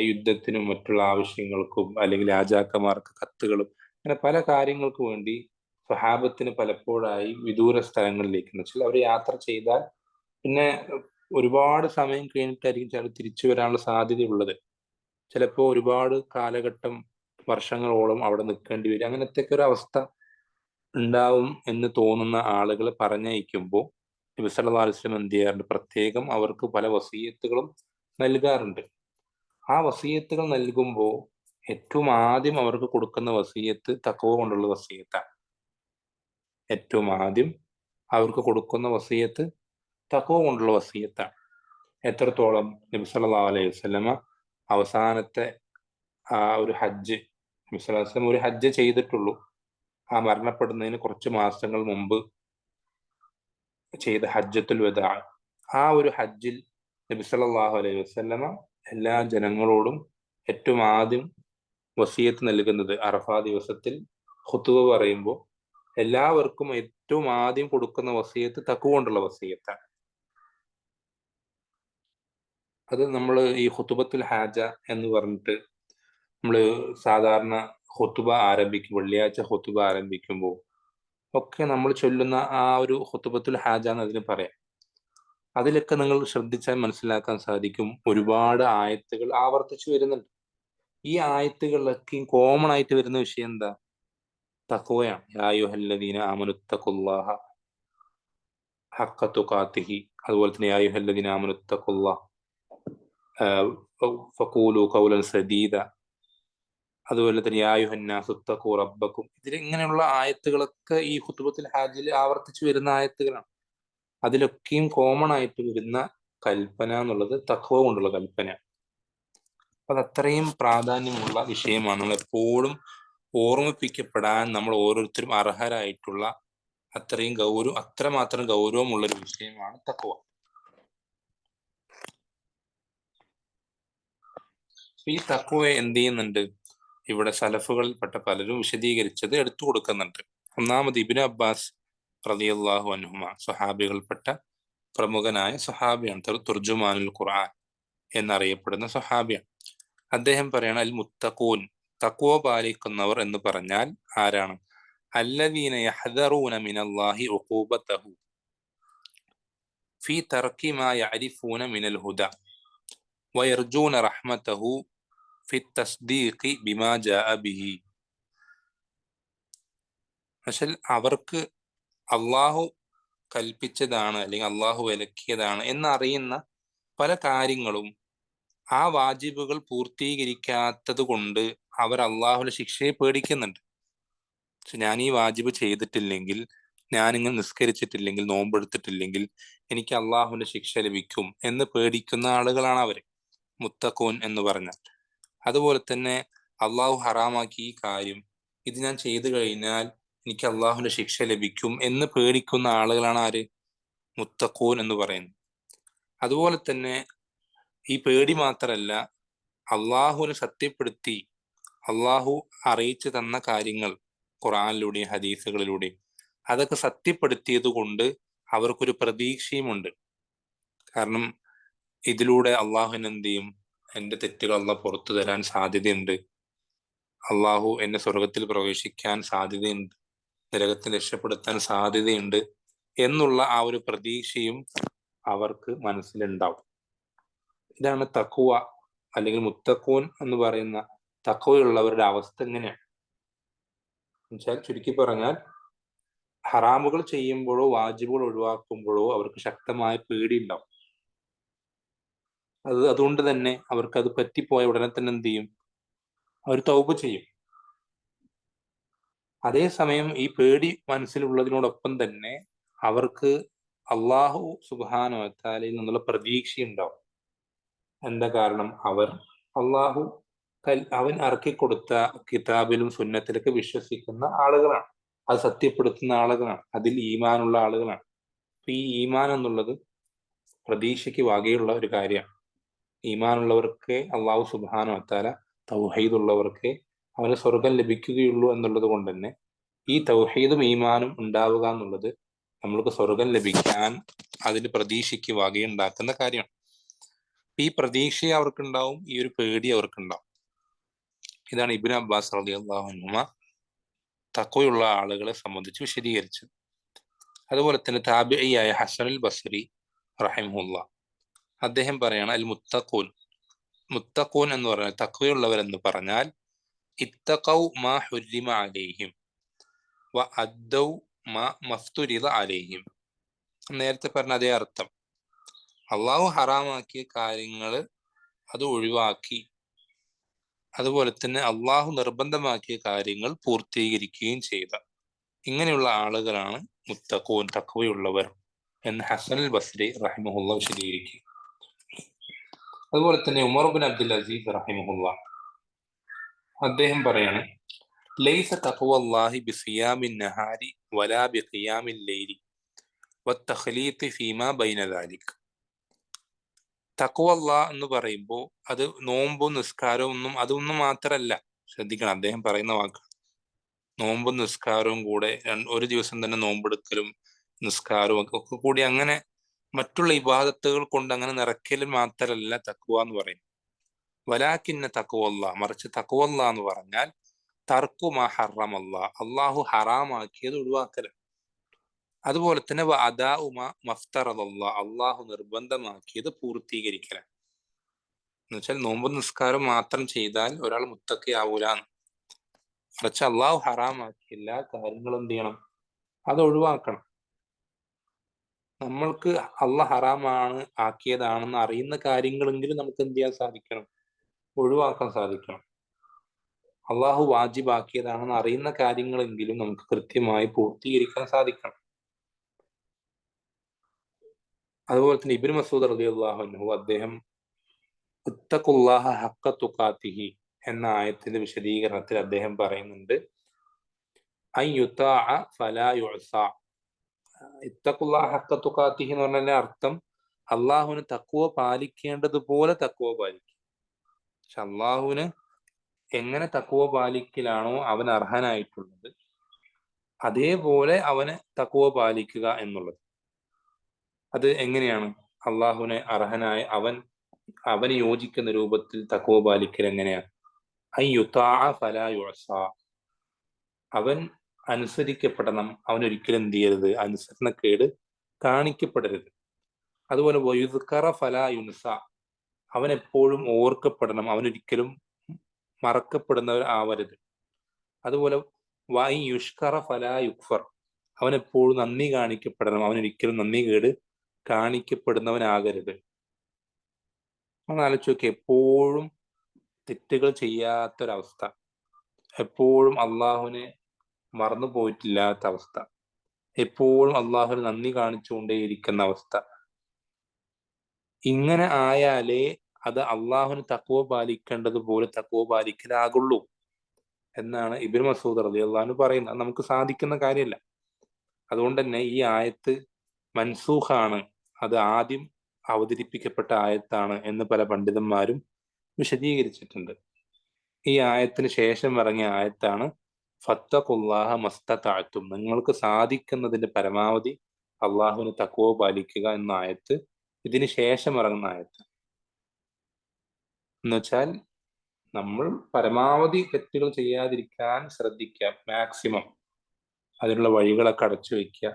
യുദ്ധത്തിനും മറ്റുള്ള ആവശ്യങ്ങൾക്കും അല്ലെങ്കിൽ രാജാക്കന്മാർക്ക് കത്തുകളും അങ്ങനെ പല കാര്യങ്ങൾക്ക് വേണ്ടി സ്വഹാബത്തിന് പലപ്പോഴായി വിദൂര സ്ഥലങ്ങളിലേക്ക്, എന്ന് വെച്ചാൽ അവർ യാത്ര ചെയ്താൽ പിന്നെ ഒരുപാട് സമയം കഴിഞ്ഞിട്ടായിരിക്കും ചില തിരിച്ചു വരാനുള്ള സാധ്യതയുള്ളത്. ചിലപ്പോൾ ഒരുപാട് കാലഘട്ടം, വർഷങ്ങളോളം അവിടെ നിൽക്കേണ്ടി വരും. അങ്ങനത്തെ ഒരു അവസ്ഥ ഉണ്ടാവും എന്ന് തോന്നുന്ന ആളുകളെ പറഞ്ഞയക്കുമ്പോൾ നബി സല്ലല്ലാഹു അലൈഹി വസല്ലം എന്ത് ചെയ്യാറുണ്ട്? പ്രത്യേകം അവർക്ക് പല വസീയത്തുകളും നൽകാറുണ്ട്. ആ വസീയത്തുകൾ നൽകുമ്പോൾ ഏറ്റവും ആദ്യം അവർക്ക് കൊടുക്കുന്ന വസീയത്ത് തഖ്വ കൊണ്ടുള്ള വസീയത്താണ്. ഏറ്റവും ആദ്യം അവർക്ക് കൊടുക്കുന്ന വസീയത്ത് തഖ്വ കൊണ്ടുള്ള വസീയത്താണ്. എത്രത്തോളം? നബി സല്ലല്ലാഹു അലൈഹി വസല്ലമ അവസാനത്തെ ആ ഒരു ഹജ്ജ്, നബി സല്ലല്ലാഹു അലൈഹി വസല്ലം ഒരു ഹജ്ജ് ചെയ്തിട്ടുള്ളൂ. ആ മരണപ്പെടുന്നതിന് കുറച്ച് മാസങ്ങൾ മുമ്പ് ചെയ്ത ഹജ്ജത്തുൽ വദാ, ആ ഒരു ഹജ്ജിൽ നബി സല്ലല്ലാഹു അലൈഹി വസല്ലമ എല്ലാ ജനങ്ങളോടും ഏറ്റവും ആദ്യം വസിയത്ത് നൽകുന്നത്, അറഫാ ദിവസത്തിൽ ഖുതുബ പറയുമ്പോൾ എല്ലാവർക്കും ഏറ്റവും ആദ്യം കൊടുക്കുന്ന വസിയത്ത് തഖ്വ കൊണ്ടുള്ള വസിയത്താണ്. അത് നമ്മൾ ഈ ഖുതുബത്തുൽ ഹാജ എന്ന് പറഞ്ഞിട്ട് നമ്മൾ സാധാരണ ഖുതുബ ആരംഭിക്കും, വെള്ളിയാഴ്ച ഖുതുബ ആരംഭിക്കുമ്പോൾ ഒക്കെ നമ്മൾ ചൊല്ലുന്ന ആ ഒരു ഖുതുബത്തുൽ ഹാജ എന്ന് അതിന് പറയാം. അതിലൊക്കെ നിങ്ങൾ ശ്രദ്ധിച്ചാൽ മനസ്സിലാക്കാൻ സാധിക്കും, ഒരുപാട് ആയത്തുകൾ ആവർത്തിച്ചു വരുന്നുണ്ട്. ഈ ആയത്തുകളിലൊക്കെയും കോമൺ ആയിട്ട് വരുന്ന വിഷയം എന്താ? തഖ്വയാണ്. യാ അയ്യുഹല്ലദീന ആമനുത്തഖുല്ലാഹ ഹഖ്ക തുഖാതിഹി, അതുപോലെ തന്നെ യാ അയ്യുഹല്ലദീന ആമനുത്തഖുല്ലാഹ ഫഖൂലു ഖൗലൻ സദീദ, അതുപോലെ തന്നെ യാ അയ്യുഹന്നാസു ഇത്തഖൂ റബ്ബക്കും. ഇങ്ങനെയുള്ള ആയത്തുകളൊക്കെ ഈ ഖുതുബത്തുൽ ഹാജിൽ ആവർത്തിച്ചു വരുന്ന ആയത്തുകളാണ്. അതിലൊക്കെയും കോമൺ ആയിട്ട് വരുന്ന കൽപ്പന എന്നുള്ളത് തഖ്വ കൊണ്ടുള്ള കൽപ്പന. അത് അത്രയും പ്രാധാന്യമുള്ള വിഷയമാണ്. നമ്മൾ എപ്പോഴും ഓർമ്മിപ്പിക്കപ്പെടാൻ നമ്മൾ ഓരോരുത്തരും അർഹരായിട്ടുള്ള അത്രമാത്രം ഗൗരവമുള്ള ഒരു വിഷയമാണ് തഖ്വ. ഈ തഖ്വയെ എന്ത് ചെയ്യുന്നുണ്ട്? ഇവിടെ സലഫുകളിൽപ്പെട്ട പലരും വിശദീകരിച്ചത് എടുത്തു കൊടുക്കുന്നുണ്ട്. ഒന്നാമത് ഇബ്നു അബ്ബാസ് റളിയല്ലാഹു അൻഹുമ, സ്വഹാബികൾപ്പെട്ട പ്രമുഖനായ സ്വഹാബിയാണ്, തുർജുമാനുൽ ഖുർആൻ എന്നറിയപ്പെടുന്ന സ്വഹാബിയാണ്. അദ്ദേഹം പറയണ അൽ മുത്തഖൂൻ, തഖ്വ പാലിക്കുന്നവർ എന്ന് പറഞ്ഞാൽ ആരാണ്? അല്ലദീന യഹ്ദറൂന മിനല്ലാഹി ഉഖൂബതഹു ഫീ തർക്കി മാ യഅരിഫൂന മിനൽ ഹുദാ വയർജൂന റഹ്മതഹു ഫി തസ്ദീഖി ബിമാ ജാഅ ബിഹി. പക്ഷേ അവർക്ക് അള്ളാഹു കൽപ്പിച്ചതാണ് അല്ലെങ്കിൽ അള്ളാഹു വിലക്കിയതാണ് എന്നറിയുന്ന പല കാര്യങ്ങളും ആ വാജിബുകൾ പൂർത്തീകരിക്കാത്തത് കൊണ്ട് അവർ അള്ളാഹുവിന്റെ ശിക്ഷയെ പേടിക്കുന്നുണ്ട്. പക്ഷെ ഞാൻ ഈ വാജിബ് ചെയ്തിട്ടില്ലെങ്കിൽ, ഞാനിങ്ങനെ നിസ്കരിച്ചിട്ടില്ലെങ്കിൽ, നോമ്പെടുത്തിട്ടില്ലെങ്കിൽ എനിക്ക് അള്ളാഹുവിന്റെ ശിക്ഷ ലഭിക്കും എന്ന് പേടിക്കുന്ന ആളുകളാണ് അവർ, മുത്തഖൂൻ എന്ന് പറഞ്ഞാൽ. അതുപോലെ തന്നെ അള്ളാഹു ഹറാമാക്കി ഈ കാര്യം, ഇത് ഞാൻ ചെയ്തു കഴിഞ്ഞാൽ എനിക്ക് അള്ളാഹുവിന്റെ ശിക്ഷ ലഭിക്കും എന്ന് പേടിക്കുന്ന ആളുകളാണ് ആര്? മുത്തഖൂൻ എന്ന് പറയുന്നത്. അതുപോലെ തന്നെ ഈ പേടി മാത്രമല്ല, അള്ളാഹുവിനെ സത്യപ്പെടുത്തി അള്ളാഹു അറിയിച്ചു തന്ന കാര്യങ്ങൾ ഖുർആനിലൂടെയും ഹദീസുകളിലൂടെയും അതൊക്കെ സത്യപ്പെടുത്തിയത് കൊണ്ട് അവർക്കൊരു പ്രതീക്ഷയുമുണ്ട്. കാരണം ഇതിലൂടെ അള്ളാഹുവിന് എന്ത് ചെയ്യും? എൻ്റെ തെറ്റുകൾ അള്ളാഹ് പുറത്തു തരാൻ സാധ്യതയുണ്ട്, അള്ളാഹു എന്നെ സ്വർഗത്തിൽ പ്രവേശിക്കാൻ സാധ്യതയുണ്ട്, നരകത്തിൽ രക്ഷപ്പെടുത്താൻ സാധ്യതയുണ്ട് എന്നുള്ള ആ ഒരു പ്രതീക്ഷയും അവർക്ക് മനസ്സിലുണ്ടാവും. ഇതാണ് തഖ്വ അല്ലെങ്കിൽ മുത്തഖൂൻ എന്ന് പറയുന്ന തഖ്വയുള്ളവരുടെ അവസ്ഥ എങ്ങനെയാണ് എന്നുവെച്ചാൽ, ചുരുക്കി പറഞ്ഞാൽ ഹറാമുകൾ ചെയ്യുമ്പോഴോ വാജിബുകൾ ഒഴിവാക്കുമ്പോഴോ അവർക്ക് ശക്തമായ പേടിയുണ്ടാവും. അതുകൊണ്ട് തന്നെ അവർക്ക് അത് പറ്റിപ്പോയ ഉടനെ തന്നെ എന്ത് ചെയ്യും? അവർ തൗബ ചെയ്യും. അതേസമയം ഈ പേടി മനസ്സിലുള്ളതിനോടൊപ്പം തന്നെ അവർക്ക് അള്ളാഹു സുബ്ഹാനഹു വ തആലയിൽ നിന്നുള്ള പ്രതീക്ഷയുണ്ടാവും. എന്താ കാരണം? അള്ളാഹു അവൻ ഇറക്കിക്കൊടുത്ത കിതാബിലും സുന്നത്തിലൊക്കെ വിശ്വസിക്കുന്ന ആളുകളാണ്. അത് സത്യപ്പെടുത്തുന്ന ആളുകളാണ്. അതിൽ ഈമാനുള്ള ആളുകളാണ്. അപ്പൊ ഈ ഈമാൻ എന്നുള്ളത് പ്രതീക്ഷയ്ക്ക് വകയുള്ള ഒരു കാര്യമാണ്. ഈമാനുള്ളവർക്ക് അള്ളാഹു സുബ്ഹാനഹു വ തആല തൗഹീദുള്ളവർക്ക് അവന് സ്വർഗം ലഭിക്കുകയുള്ളൂ എന്നുള്ളത് കൊണ്ട് തന്നെ ഈ തൗഹീദും ഈമാനും ഉണ്ടാവുക എന്നുള്ളത് നമ്മൾക്ക് സ്വർഗം ലഭിക്കാൻ അതിന് പ്രതീക്ഷയ്ക്ക് വകയുണ്ടാക്കുന്ന കാര്യമാണ്. ഈ പ്രതീക്ഷ അവർക്കുണ്ടാവും, ഈ ഒരു പേടി അവർക്കുണ്ടാവും. ഇതാണ് ഇബ്നു അബ്ബാസ് റളിയല്ലാഹു അൻഹുമ തഖ്വയുള്ള ആളുകളെ സംബന്ധിച്ച് വിശദീകരിച്ചത്. അതുപോലെ തന്നെ താബിഈയായ ഹസനുൽ ബസ്രി റഹിമഹുല്ലാഹ് അദ്ദേഹം പറയാണ്, അൽ മുത്തഖൂൻ, മുത്തഖൂൻ എന്ന് പറഞ്ഞാൽ തഖ്വയുള്ളവരെന്ന് പറഞ്ഞാൽ ഇത്തഖൗ മാ ഹുരിമ അലൈഹിം വ അദ്ദൗ മാ മഫ്തുരിദ അലൈഹിം. നേരത്തെ പറഞ്ഞ അതേ അർത്ഥം. അള്ളാഹു ഹറാമാക്കിയ കാര്യങ്ങൾ അത് ഒഴിവാക്കി, അതുപോലെ തന്നെ അള്ളാഹു നിർബന്ധമാക്കിയ കാര്യങ്ങൾ പൂർത്തീകരിക്കുകയും ചെയ്ത ഇങ്ങനെയുള്ള ആളുകളാണ് മുത്തഖൂൻ, തഖ്വയുള്ളവർ എന്ന് ഹസനുൽ ബസ്രി റഹിമഹുല്ലാഹ് വിശദീകരിക്കുക. അതുപോലെ തന്നെ ഉമർ ബിൻ അബ്ദുൽ അസീസ് റഹിമഹുല്ലാഹ് അദ്ദേഹം പറയാണ്, ലൈസ തഖ്വല്ലാഹി ബിസിയാമിൻ നഹാരി വലാ ബിഖിയാമിൽ ലൈലി വത്തഖ്ലീത്തി ഫീമാ ബൈന ദാലിക്. തഖ്വല്ലാ എന്ന് പറയുമ്പോൾ അത് നോമ്പും നിസ്കാരവും അതൊന്നും മാത്രമല്ല. ശ്രദ്ധിക്കണം, അദ്ദേഹം പറയുന്ന വാക്ക് നോമ്പും നിസ്കാരവും കൂടെ ഒരു ദിവസം തന്നെ നോമ്പെടുക്കലും നിസ്കാരവും ഒക്കെ കൂടി അങ്ങനെ മറ്റുള്ള ഇബാദത്തുകൾ കൊണ്ട് അങ്ങനെ നിറയ്ക്കലും മാത്രമല്ല തഖ്വ എന്ന് പറയുന്നത്. വലാകിന്ന തഖ്വല്ലാ, മറിച്ച് തഖ്വല്ലാ എന്ന് പറഞ്ഞാൽ തർക്കു മാ ഹറമല്ലാ, അള്ളാഹു ഹറാമാക്കിയത് ഒഴിവാക്കലാണ്. അതുപോലെ തന്നെ അദാഉ മാ മഫ്തറദല്ലാ, അള്ളാഹു നിർബന്ധമാക്കിയത് പൂർത്തീകരിക്കലാണ്. എന്നുവെച്ചാൽ നോമ്പ് നിസ്കാരം മാത്രം ചെയ്താൽ ഒരാൾ മുത്തഖിയാവൂലാന്ന്. മറിച്ച് അള്ളാഹു ഹറാമാക്കിയ എല്ലാ കാര്യങ്ങളും എന്ത് ചെയ്യണം? അത് ഒഴിവാക്കണം. നമ്മൾക്ക് അള്ളാഹ് ഹറാമാണ് ആക്കിയതാണെന്ന് അറിയുന്ന കാര്യങ്ങളെങ്കിലും നമുക്ക് എന്ത് ചെയ്യാൻ സാധിക്കണം? ഒഴിവാക്കാൻ സാധിക്കണം. അള്ളാഹു വാജിബാക്കിയതാണെന്ന് അറിയുന്ന കാര്യങ്ങളെങ്കിലും നമുക്ക് കൃത്യമായി പൂർത്തീകരിക്കാൻ സാധിക്കണം. അതുപോലെ തന്നെ ഇബ്നു മസ്ഊദ് റളിയല്ലാഹു അൻഹു അദ്ദേഹം ഇത്തഖുല്ലാഹ ഹഖ്ക തുഖാതിഹി എന്ന ആയത്തിന്റെ വിശദീകരണത്തിൽ അദ്ദേഹം പറയുന്നുണ്ട്, അൻ യുതാഅ ഫലാ യുഅസ. ഇത്തഖുല്ലാഹ ഹഖ്ക തുഖാതിഹി എന്ന് പറഞ്ഞതിന്റെ അർത്ഥം അള്ളാഹുവിന് തഖ്വ പാലിക്കേണ്ടതുപോലെ തഖ്വ പാലിക്കുക. പക്ഷെ അള്ളാഹുവിന് എങ്ങനെ തഖ്വ പാലിക്കലാണോ അവൻ അർഹനായിട്ടുള്ളത് അതേപോലെ അവന് തഖ്വ പാലിക്കുക എന്നുള്ളത്. അത് എങ്ങനെയാണ്? അള്ളാഹുവിനെ അർഹനായ അവന് യോജിക്കുന്ന രൂപത്തിൽ തഖ്വ പാലിക്കൽ എങ്ങനെയാണ്? അൻ യുതാഅ ഫലാ യുഅസ, അവൻ അനുസരിക്കപ്പെടണം, അവനൊരിക്കലും എന്ത് ചെയ്യരുത്? അനുസരണക്കേട് കാണിക്കപ്പെടരുത്. അതുപോലെ വയുദ്കറ ഫലാ യുൻസ, അവൻ എപ്പോഴും ഓർക്കപ്പെടണം, അവനൊരിക്കലും മറക്കപ്പെടുന്നവർ ആവരുത്. അതുപോലെ വൈ യുഷ്കറ ഫലാ യുക്ഫർ, അവൻ എപ്പോഴും നന്ദി കാണിക്കപ്പെടണം, അവനൊരിക്കലും നന്ദി കേട് കാണിക്കപ്പെടുന്നവനാകരുത്. നമ്മൾ ആലോചിച്ച് നോക്കി, എപ്പോഴും തെറ്റുകൾ ചെയ്യാത്തൊരവസ്ഥ, എപ്പോഴും അള്ളാഹുവിനെ മറന്നു പോയിട്ടില്ലാത്ത അവസ്ഥ, എപ്പോഴും അള്ളാഹുവിന് നന്ദി കാണിച്ചുകൊണ്ടേയിരിക്കുന്ന അവസ്ഥ. ഇങ്ങനെ ആയാലേ അത് അള്ളാഹുവിന് തഖ്വ പാലിക്കേണ്ടതുപോലെ തഖ്വ പാലിക്കലാകുള്ളൂ എന്നാണ് ഇബ്നു മസ്ഊദ് റളിയല്ലാഹു അൻഹു പറയുന്നത്. അത് നമുക്ക് സാധിക്കുന്ന കാര്യമല്ല. അതുകൊണ്ട് തന്നെ ഈ ആയത്ത് മൻസൂഖാണ്, അത് ആദ്യം അവതരിപ്പിക്കപ്പെട്ട ആയത്താണ് എന്ന് പല പണ്ഡിതന്മാരും വിശദീകരിച്ചിട്ടുണ്ട്. ഈ ആയത്തിന് ശേഷം ഇറങ്ങിയ ആയത്താണ് ഫത്തഖുല്ലാഹ മസ്തതഅ്തും, നിങ്ങൾക്ക് സാധിക്കുന്നതിന്റെ പരമാവധി അള്ളാഹുവിന് തഖ്വ പാലിക്കുക എന്ന ആയത്ത് ഇതിന് ശേഷം ഇറങ്ങുന്ന ആയത്ത്. എന്നുവെച്ചാൽ നമ്മൾ പരമാവധി തെറ്റുകൾ ചെയ്യാതിരിക്കാൻ ശ്രദ്ധിക്കുക, മാക്സിമം അതിനുള്ള വഴികളൊക്കെ അടച്ചു വയ്ക്കുക,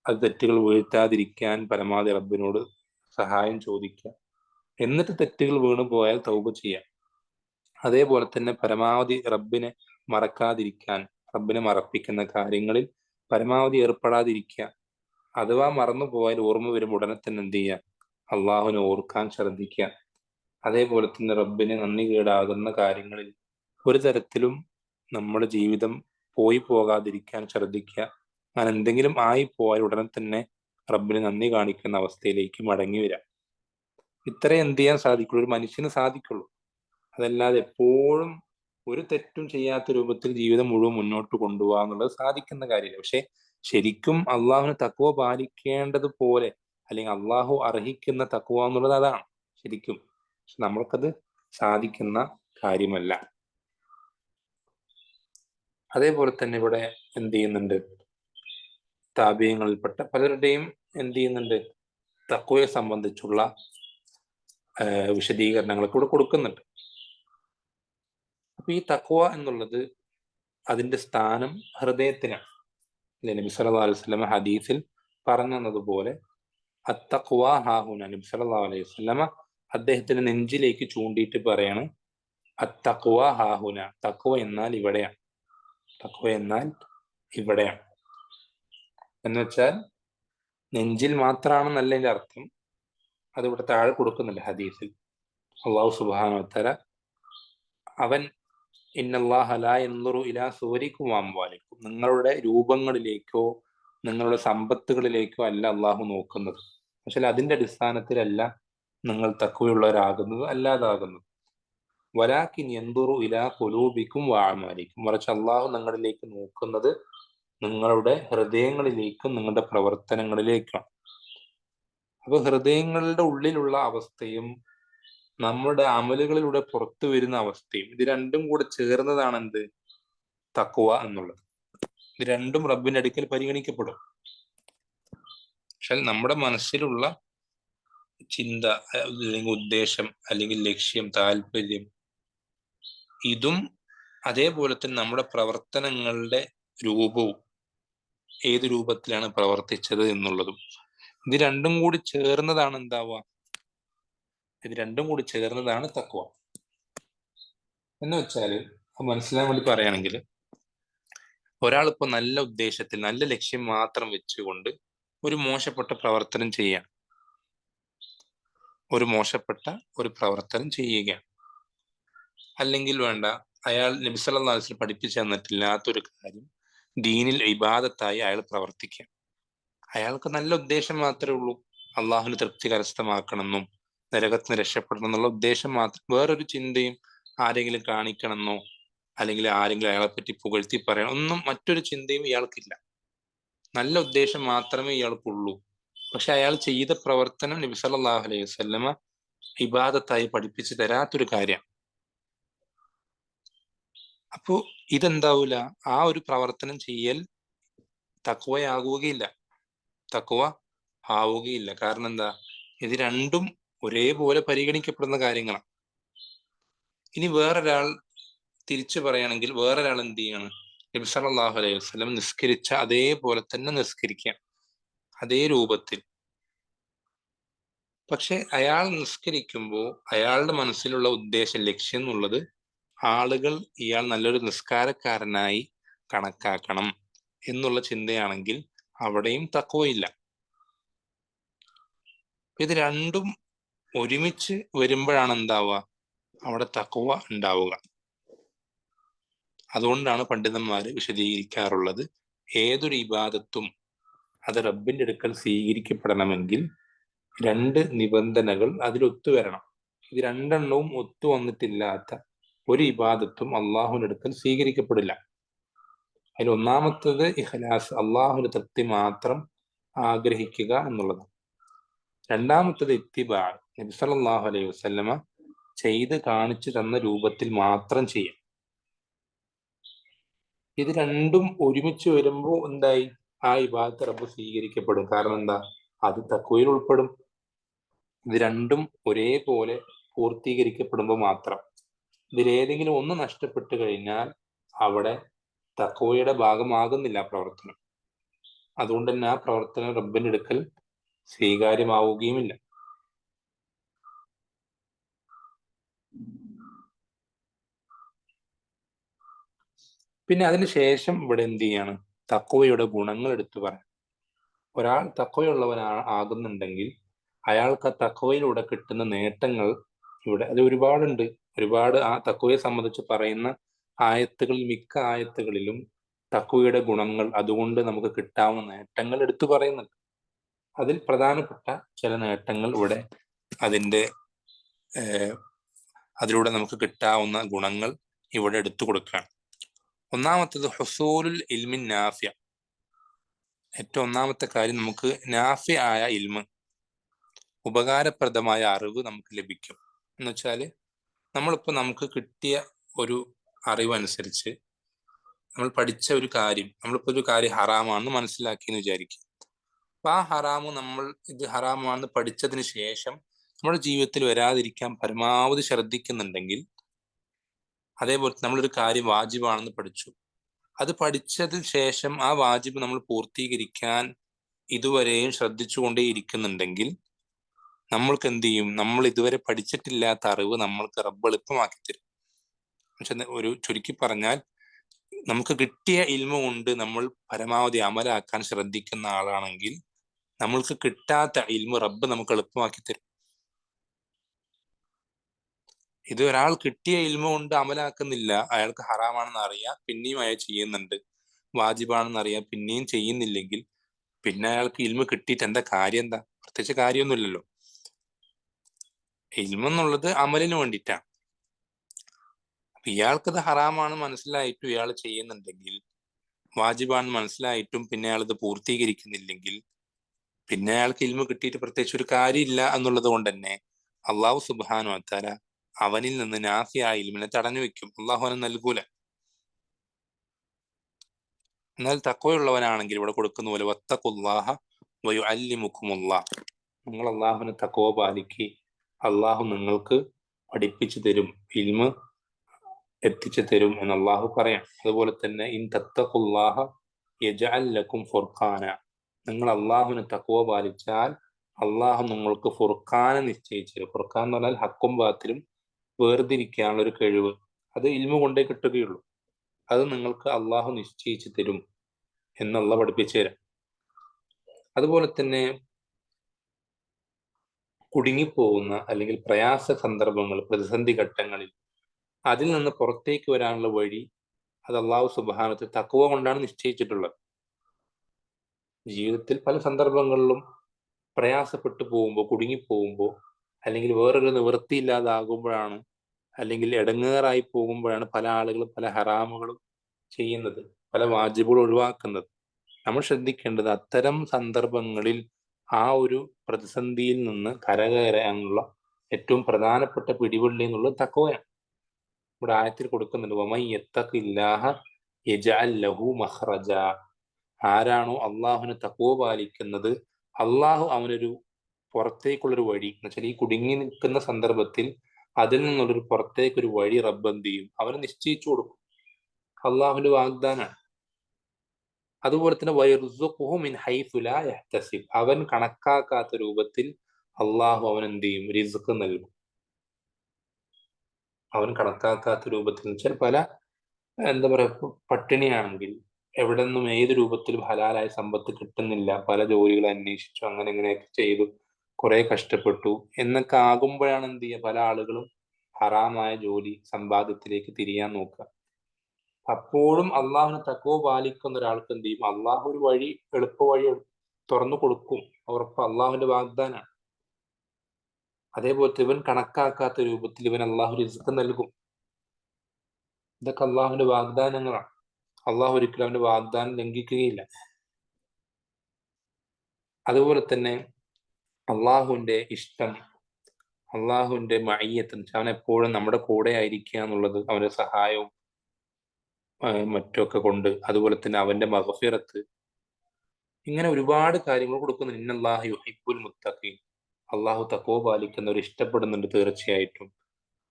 അത് തെറ്റുകൾ വീഴ്ത്താതിരിക്കാൻ പരമാവധി റബ്ബിനോട് സഹായം ചോദിക്കുക, എന്നിട്ട് തെറ്റുകൾ വീണു പോയാൽ തൗബ ചെയ്യുക. അതേപോലെ തന്നെ പരമാവധി റബ്ബിനെ മറക്കാതിരിക്കാൻ, റബ്ബിനെ മറപ്പിക്കുന്ന കാര്യങ്ങളിൽ പരമാവധി ഏർപ്പെടാതിരിക്കുക. അഥവാ മറന്നു പോയാൽ ഓർമ്മ വരുമ്പോൾ ഉടനെ തന്നെ എന്ത് ചെയ്യുക? അള്ളാഹുവിനെ ഓർക്കാൻ ശ്രദ്ധിക്കുക. അതേപോലെ തന്നെ റബ്ബിനെ നന്ദി കേടാകുന്ന കാര്യങ്ങളിൽ ഒരു തരത്തിലും നമ്മുടെ ജീവിതം പോകാതിരിക്കാൻ ശ്രദ്ധിക്കുക. അങ്ങനെ എന്തെങ്കിലും ആയി പോയാൽ ഉടനെ തന്നെ റബ്ബിന് നന്ദി കാണിക്കുന്ന അവസ്ഥയിലേക്ക് മടങ്ങി വരാം. ഇത്രേ എന്ത് ചെയ്യാൻ സാധിക്കുള്ളൂ, ഒരു മനുഷ്യന് സാധിക്കുള്ളൂ. അതല്ലാതെ എപ്പോഴും ഒരു തെറ്റും ചെയ്യാത്ത രൂപത്തിൽ ജീവിതം മുഴുവൻ മുന്നോട്ട് കൊണ്ടുപോകുക എന്നുള്ളത് സാധിക്കുന്ന കാര്യമില്ല. പക്ഷെ ശരിക്കും അള്ളാഹുവിന് തഖ്വ പാലിക്കേണ്ടതുപോലെ, അല്ലെങ്കിൽ അള്ളാഹു അർഹിക്കുന്ന തഖ്വ എന്നുള്ളത് അതാണ് ശരിക്കും. പക്ഷെ നമ്മൾക്കത് സാധിക്കുന്ന കാര്യമല്ല. അതേപോലെ തന്നെ ഇവിടെ എന്ത് ചെയ്യുന്നുണ്ട്, താബിയങ്ങളിൽപ്പെട്ട പലരുടെയും എന്ത് ചെയ്യുന്നുണ്ട്, തഖ്വയെ സംബന്ധിച്ചുള്ള വിശദീകരണങ്ങളൊക്കെ ഇവിടെ കൊടുക്കുന്നുണ്ട്. അപ്പൊ ഈ തഖ്വ എന്നുള്ളത് അതിന്റെ സ്ഥാനം ഹൃദയത്തിനാണ്. നബി സല്ലല്ലാഹു അലൈഹി വസല്ലമ ഹദീസിൽ പറഞ്ഞതുപോലെ അത്തഖ്വ ഹാഹുന, നബി സല്ലല്ലാഹു അലൈഹി വസല്ലമ അദ്ദേഹത്തിന്റെ നെഞ്ചിലേക്ക് ചൂണ്ടിയിട്ട് പറയാണ്, അത്തഖ്വ ഹാഹുന, തഖ്വ എന്നാൽ ഇവിടെയാണ്, തഖ്വ എന്നാൽ ഇവിടെയാണ്. എന്ന് വെച്ചാൽ നെഞ്ചിൽ മാത്രമാണെന്നല്ല അതിന്റെ അർത്ഥം. അത് ഇവിടെ താഴെ കൊടുക്കുന്നുണ്ട് ഹദീസിൽ. അല്ലാഹു സുബ്ഹാനഹു വ തആല അവൻ ഇന്നല്ലാഹ ലാ യൻദുറു ഇലാ സുവരിക്കും വഅംവാലിക്കും, നിങ്ങളുടെ രൂപങ്ങളിലേക്കോ നിങ്ങളുടെ സമ്പത്തുകളിലേക്കോ അല്ല അള്ളാഹു നോക്കുന്നത്. പക്ഷെ അതിന്റെ അടിസ്ഥാനത്തിലല്ല നിങ്ങൾ തഖ്വയുള്ളവരാകുന്നത്, അല്ലാതാകുന്നത്. വലാകിൻ യൻദുറു ഇലാ ഖുലൂബിക്കും വഅഅമാലിക്കും, മറിച്ച് അള്ളാഹു നിങ്ങളിലേക്ക് നോക്കുന്നത് നിങ്ങളുടെ ഹൃദയങ്ങളിലേക്കും നിങ്ങളുടെ പ്രവർത്തനങ്ങളിലേക്കാണ്. അപ്പൊ ഹൃദയങ്ങളുടെ ഉള്ളിലുള്ള അവസ്ഥയും നമ്മുടെ അമലുകളിലൂടെ പുറത്തു വരുന്ന അവസ്ഥയും, ഇത് രണ്ടും കൂടെ ചേർന്നതാണ് എന്ത്, തഖ്വ എന്നുള്ളത്. ഇത് രണ്ടും റബ്ബിന്റെ അടുക്കൽ പരിഗണിക്കപ്പെടും. പക്ഷെ നമ്മുടെ മനസ്സിലുള്ള ചിന്ത അല്ലെങ്കിൽ ഉദ്ദേശം അല്ലെങ്കിൽ ലക്ഷ്യം, താല്പര്യം, ഇതും അതേപോലെ തന്നെ നമ്മുടെ പ്രവർത്തനങ്ങളുടെ രൂപവും, ഏത് രൂപത്തിലാണ് പ്രവർത്തിച്ചത് എന്നുള്ളതും, ഇത് രണ്ടും കൂടി ചേർന്നതാണ് എന്താവുക, ഇത് രണ്ടും കൂടി ചേർന്നതാണ് തഖ്വ. എന്ന് വെച്ചാൽ മനസ്സിലാൻ വേണ്ടി പറയുകയാണെങ്കിൽ, ഒരാളിപ്പോ നല്ല ഉദ്ദേശത്തിൽ നല്ല ലക്ഷ്യം മാത്രം വെച്ചുകൊണ്ട് ഒരു മോശപ്പെട്ട പ്രവർത്തനം ചെയ്യാൻ, ഒരു മോശപ്പെട്ട ഒരു പ്രവർത്തനം ചെയ്യുകയാണ്. അല്ലെങ്കിൽ വേണ്ട, അയാൾ നബി സല്ലല്ലാഹു അലൈഹി വസല്ലം പഠിപ്പിച്ചു തന്നിട്ടില്ലാത്തൊരു കാര്യം ദീനിൽ ഇബാദത്തായി അയാൾ പ്രവർത്തിക്കുക. അയാൾക്ക് നല്ല ഉദ്ദേശം മാത്രമേ ഉള്ളൂ, അള്ളാഹുവിന് തൃപ്തി കരസ്ഥമാക്കണമെന്നും നരകത്തിന് രക്ഷപ്പെടണം എന്നുള്ള ഉദ്ദേശം മാത്രം. വേറൊരു ചിന്തയും ആരെങ്കിലും കാണിക്കണമെന്നോ അല്ലെങ്കിൽ ആരെങ്കിലും അയാളെ പറ്റി പുകഴ്ത്തി പറയണം ഒന്നും മറ്റൊരു ചിന്തയും ഇയാൾക്കില്ല. നല്ല ഉദ്ദേശം മാത്രമേ ഇയാൾക്കുള്ളൂ. പക്ഷെ അയാൾ ചെയ്ത പ്രവർത്തനം നബി സല്ലല്ലാഹു അലൈഹി വസല്ലമ ഇബാദത്തായി പഠിപ്പിച്ചു തരാത്തൊരു കാര്യമാണ്. അപ്പോ ഇതെന്താവൂല, ആ ഒരു പ്രവർത്തനം ചെയ്യൽ തഖ്വയാകുകയില്ല, തഖ്വ ആവുകയില്ല. കാരണം എന്താ, ഇത് രണ്ടും ഒരേപോലെ പരിഗണിക്കപ്പെടുന്ന കാര്യങ്ങളാണ്. ഇനി വേറൊരാൾ തിരിച്ചു പറയുകയാണെങ്കിൽ, വേറൊരാൾ എന്ത് ചെയ്യാണ്, നബി സല്ലല്ലാഹു അലൈഹി വസല്ലം നിസ്കരിച്ച അതേപോലെ തന്നെ നിസ്കരിക്കുക, അതേ രൂപത്തിൽ. പക്ഷെ അയാൾ നിസ്കരിക്കുമ്പോൾ അയാളുടെ മനസ്സിലുള്ള ഉദ്ദേശം, ലക്ഷ്യം എന്നുള്ളത് ആളുകൾ ഇയാൾ നല്ലൊരു നിസ്കാരക്കാരനായി കണക്കാക്കണം എന്നുള്ള ചിന്തയാണെങ്കിൽ അവിടെയും തഖ്വയില്ല. ഇത് രണ്ടും ഒരുമിച്ച് വരുമ്പോഴാണ് എന്താവുക, അവിടെ തഖ്വ ഉണ്ടാവുക. അതുകൊണ്ടാണ് പണ്ഡിതന്മാര് വിശദീകരിക്കാറുള്ളത്, ഏതൊരു ഇബാദത്തും അത് റബ്ബിന്റെ അടുക്കൽ സ്വീകരിക്കപ്പെടണമെങ്കിൽ രണ്ട് നിബന്ധനകൾ അതിൽ ഒത്തുവരണം. ഇത് രണ്ടെണ്ണവും ഒത്തു വന്നിട്ടില്ലാത്ത ഒരു ഇബാദത്തും അള്ളാഹുവിന്റെ അടുക്കൽ സ്വീകരിക്കപ്പെടില്ല. അതിൽ ഒന്നാമത്തത് ഇഖ്ലാസ്, അള്ളാഹുവിന്റെ തൃപ്തി മാത്രം ആഗ്രഹിക്കുക എന്നുള്ളത്. രണ്ടാമത്തത് ഇത്തിബാ, നബി സല്ലല്ലാഹു അലൈഹി വസല്ലമ ചെയ്ത് കാണിച്ചു തന്ന രൂപത്തിൽ മാത്രം ചെയ്യാം. ഇത് രണ്ടും ഒരുമിച്ച് വരുമ്പോൾ എന്തായി, ആ ഇബാദത്ത് റബ്ബ് സ്വീകരിക്കപ്പെടും. കാരണം എന്താ, അത് തഖ്വയിൽ ഉൾപ്പെടും. ഇത് രണ്ടും ഒരേപോലെ പൂർത്തീകരിക്കപ്പെടുമ്പോൾ മാത്രം. ഇതിലേതെങ്കിലും ഒന്ന് നഷ്ടപ്പെട്ടു കഴിഞ്ഞാൽ അവിടെ തഖ്വയുടെ ഭാഗമാകുന്നില്ല ആ പ്രവർത്തനം. അതുകൊണ്ട് തന്നെ ആ പ്രവർത്തനം റബ്ബിന്റെ അടുക്കൽ സ്വീകാര്യമാവുകയുമില്ല. പിന്നെ അതിനുശേഷം ഇവിടെ എന്ത് ചെയ്യാണ്, തഖ്വയുടെ ഗുണങ്ങൾ എടുത്തു പറയാം. ഒരാൾ തഖ്വയുള്ളവനാകുന്നുണ്ടെങ്കിൽ അയാൾക്ക് ആ തഖ്വയിലൂടെ കിട്ടുന്ന നേട്ടങ്ങൾ ഇവിടെ അത് ഒരുപാടുണ്ട്. ഒരുപാട് ആ തഖ്വയെ സംബന്ധിച്ച് പറയുന്ന ആയത്തുകളിൽ മിക്ക ആയത്തുകളിലും തഖ്വയുടെ ഗുണങ്ങൾ, അതുകൊണ്ട് നമുക്ക് കിട്ടാവുന്ന നേട്ടങ്ങൾ എടുത്തു പറയുന്നുണ്ട്. അതിൽ പ്രധാനപ്പെട്ട ചില നേട്ടങ്ങൾ ഇവിടെ അതിൻ്റെ അതിലൂടെ നമുക്ക് കിട്ടാവുന്ന ഗുണങ്ങൾ ഇവിടെ എടുത്തു കൊടുക്കുകയാണ്. ഒന്നാമത്തത് ഹുസൂലുൽ ഇൽമിൻ നാഫിയ. ഏറ്റവും ഒന്നാമത്തെ കാര്യം, നമുക്ക് നാഫി ആയ ഇൽമ്, ഉപകാരപ്രദമായ അറിവ് നമുക്ക് ലഭിക്കും. എന്ന് വെച്ചാൽ നമ്മളിപ്പോൾ നമുക്ക് കിട്ടിയ ഒരു അറിവനുസരിച്ച് നമ്മൾ പഠിച്ച ഒരു കാര്യം, നമ്മളിപ്പോൾ ഒരു കാര്യം ഹറാമാണെന്ന് മനസ്സിലാക്കിയെന്ന് വിചാരിക്കും. അപ്പൊ ആ ഹറാമ് നമ്മൾ ഇത് ഹറാമാണെന്ന് പഠിച്ചതിന് ശേഷം നമ്മുടെ ജീവിതത്തിൽ വരാതിരിക്കാൻ പരമാവധി ശ്രദ്ധിക്കുന്നുണ്ടെങ്കിൽ, അതേപോലെ നമ്മളൊരു കാര്യം വാജിബാണെന്ന് പഠിച്ചു, അത് പഠിച്ചതിന് ശേഷം ആ വാജിബ് നമ്മൾ പൂർത്തീകരിക്കാൻ ഇതുവരെയും ശ്രദ്ധിച്ചുകൊണ്ടേയിരിക്കുന്നുണ്ടെങ്കിൽ നമ്മൾക്ക് എന്ത് ചെയ്യും? നമ്മൾ ഇതുവരെ പഠിച്ചിട്ടില്ലാത്ത അറിവ് നമ്മൾക്ക് റബ്ബ് എളുപ്പമാക്കി തരും. പക്ഷെ ഒരു ചുരുക്കി പറഞ്ഞാൽ, നമുക്ക് കിട്ടിയ ഇൽമ കൊണ്ട് നമ്മൾ പരമാവധി അമലാക്കാൻ ശ്രദ്ധിക്കുന്ന ആളാണെങ്കിൽ നമ്മൾക്ക് കിട്ടാത്ത ഇൽമ റബ്ബ് നമുക്ക് എളുപ്പമാക്കി തരും. ഇത് ഒരാൾ കിട്ടിയ ഇൽമ കൊണ്ട് അമലാക്കുന്നില്ല, അയാൾക്ക് ഹറാമാണെന്ന് അറിയാം, പിന്നെയും അയാൾ ചെയ്യുന്നുണ്ട്, വാജിബാണെന്ന് അറിയാം, പിന്നെയും ചെയ്യുന്നില്ലെങ്കിൽ പിന്നെ അയാൾക്ക് ഇൽമ കിട്ടിയിട്ട് എന്താ കാര്യം? എന്താ? പ്രത്യേകിച്ച് കാര്യമൊന്നുമില്ലല്ലോ. ഇൽമ എന്നുള്ളത് അമലിന് വേണ്ടിയിട്ടാണ്. അപ്പൊ ഇയാൾക്കത് ഹറാമാണ് മനസ്സിലായിട്ടും ഇയാൾ ചെയ്യുന്നുണ്ടെങ്കിൽ, വാജിബാണെന്ന് മനസ്സിലായിട്ടും പിന്നെ അയാൾ ഇത് പൂർത്തീകരിക്കുന്നില്ലെങ്കിൽ, പിന്നെ അയാൾക്ക് ഇൽമ കിട്ടിയിട്ട് പ്രത്യേകിച്ച് ഒരു കാര്യമില്ല എന്നുള്ളത് കൊണ്ട് തന്നെ അള്ളാഹു സുബ്ഹാനഹു വ തആല അവനിൽ നിന്ന് നാഫിയായ ഇൽമിനെ തടഞ്ഞു വെക്കും. അള്ളാഹു അവന് നൽകൂല. എന്നാൽ തഖ്വയുള്ളവനാണെങ്കിൽ ഇവിടെ കൊടുക്കുന്ന പോലെ വത്തഖുല്ലാഹ വയുഅല്ലിമുക്കുമുല്ലാഹ്, നിങ്ങൾ അള്ളാഹുവിനെ തഖ്വ പാലിക്കി, അള്ളാഹു നിങ്ങൾക്ക് പഠിപ്പിച്ചു തരും, ഇൽമ എത്തിച്ചു തരും എന്ന് അള്ളാഹു പറയാം. അതുപോലെ തന്നെ ഇൻ തത്തഖുല്ലാഹ യജ്അൽ ലക്കും ഫുർഖാന, നിങ്ങൾ അള്ളാഹുവിനെ തഖ്വ പാലിച്ചാൽ അള്ളാഹു നിങ്ങൾക്ക് ഫുർഖാനെ നിശ്ചയിച്ചു തരും. ഫുർഖാൻ എന്ന് പറഞ്ഞാൽ ഹക്കും ബാത്തിലും വേർതിരിക്കാനുള്ള ഒരു കഴിവ്. അത് ഇൽമ കൊണ്ടേ കിട്ടുകയുള്ളൂ. അത് നിങ്ങൾക്ക് അള്ളാഹു നിശ്ചയിച്ചു തരും എന്നുള്ള പഠിപ്പിച്ചു തരാം. അതുപോലെ തന്നെ കുടുങ്ങിപ്പോകുന്ന അല്ലെങ്കിൽ പ്രയാസ സന്ദർഭങ്ങൾ, പ്രതിസന്ധി ഘട്ടങ്ങളിൽ അതിൽ നിന്ന് പുറത്തേക്ക് വരാനുള്ള വഴി അത് അള്ളാഹു സുബ്ഹാനഹു വ തആല തഖ്വ കൊണ്ടാണ് നിശ്ചയിച്ചിട്ടുള്ളത്. ജീവിതത്തിൽ പല സന്ദർഭങ്ങളിലും പ്രയാസപ്പെട്ടു പോകുമ്പോൾ, കുടുങ്ങിപ്പോകുമ്പോൾ, അല്ലെങ്കിൽ വേറൊരു നിവൃത്തിയില്ലാതാകുമ്പോഴാണ്, അല്ലെങ്കിൽ ഇടങ്ങേറായി പോകുമ്പോഴാണ് പല ആളുകളും പല ഹറാമുകളും ചെയ്യുന്നത്, പല വാജിബുകളും ഒഴിവാക്കുന്നത്. നമ്മൾ ശ്രദ്ധിക്കേണ്ടത് അത്തരം സന്ദർഭങ്ങളിൽ ആ ഒരു പ്രതിസന്ധിയിൽ നിന്ന് കരകയറാനുള്ള ഏറ്റവും പ്രധാനപ്പെട്ട പിടിവള്ളി എന്നുള്ളത് തഖ്വയാണ്. ഇവിടെ ആയത്തിൽ കൊടുക്കുന്നുണ്ട്, വമൻ യത്തഖില്ലാഹ യജ്അൽ ലഹു മഖ്റജ. ആരാണോ അള്ളാഹുവിനെ തഖ്വ പാലിക്കുന്നത്, അള്ളാഹു അവനൊരു പുറത്തേക്കുള്ളൊരു വഴി, എന്ന് വെച്ചാൽ ഈ കുടുങ്ങി നിൽക്കുന്ന സന്ദർഭത്തിൽ അതിൽ നിന്നുള്ളൊരു പുറത്തേക്കൊരു വഴി റബ്ബ് എന്ത് ചെയ്യും? അവന് നിശ്ചയിച്ചു കൊടുക്കും. അള്ളാഹുവിന്റെ വാഗ്ദാനാണ്. അതുപോലെ തന്നെ വയർസുഖുഹു മിൻ ഹൈസു ലാ യഹ്തസിബ്, അവൻ കണക്കാക്കാത്ത രൂപത്തിൽ അള്ളാഹു അവൻ എന്ത് ചെയ്യും? റിസ്ക് നൽകും. അവൻ കണക്കാക്കാത്ത രൂപത്തിൽ എന്ന് വെച്ചാൽ പല എന്താ പറയാ, പട്ടിണിയാണെങ്കിൽ എവിടെ നിന്നും ഏത് രൂപത്തിലും ഹലാലായ സമ്പത്ത് കിട്ടുന്നില്ല, പല ജോലികൾ അന്വേഷിച്ചു, അങ്ങനെ ഇങ്ങനെയൊക്കെ ചെയ്തു കുറെ കഷ്ടപ്പെട്ടു എന്നൊക്കെ ആകുമ്പോഴാണ് എന്ത് ചെയ്യുക, പല ആളുകളും ഹറാമായ ജോലി സമ്പാദ്യത്തിലേക്ക് തിരിയാൻ നോക്കുക. അപ്പോഴും അള്ളാഹുവിനെ തഖ്വ പാലിക്കുന്ന ഒരാൾക്ക് എന്ത് ചെയ്യും? അള്ളാഹു ഒരു വഴി, എളുപ്പ വഴി തുറന്നു കൊടുക്കും. ഉറപ്പ് അള്ളാഹുവിന്റെ വാഗ്ദാനാണ്. അതേപോലെ ഇവൻ കണക്കാക്കാത്ത രൂപത്തിൽ ഇവൻ അള്ളാഹു റിസ്ക് നൽകും. ഇതൊക്കെ അള്ളാഹുവിന്റെ വാഗ്ദാനങ്ങളാണ്. അള്ളാഹു ഒരിക്കലും അവന്റെ വാഗ്ദാനം ലംഘിക്കുകയില്ല. അതുപോലെ തന്നെ അള്ളാഹുവിന്റെ ഇഷ്ടം, അള്ളാഹുവിന്റെ മഅയ്യത്ത്, അവൻ എപ്പോഴും നമ്മുടെ കൂടെ ആയിരിക്കുക എന്നുള്ളത്, അവന്റെ സഹായവും മറ്റൊക്കെ കൊണ്ട്, അതുപോലെ തന്നെ അവന്റെ മഗ്ഫിറത്ത്, ഇങ്ങനെ ഒരുപാട് കാര്യങ്ങൾ കൊടുക്കുന്നു. ഇന്നല്ലാഹ യുഹിബ്ബുൽ മുത്തഖീൻ, അള്ളാഹു തഖ്വ പാലിക്കുന്നവർ ഇഷ്ടപ്പെടുന്നുണ്ട് തീർച്ചയായിട്ടും.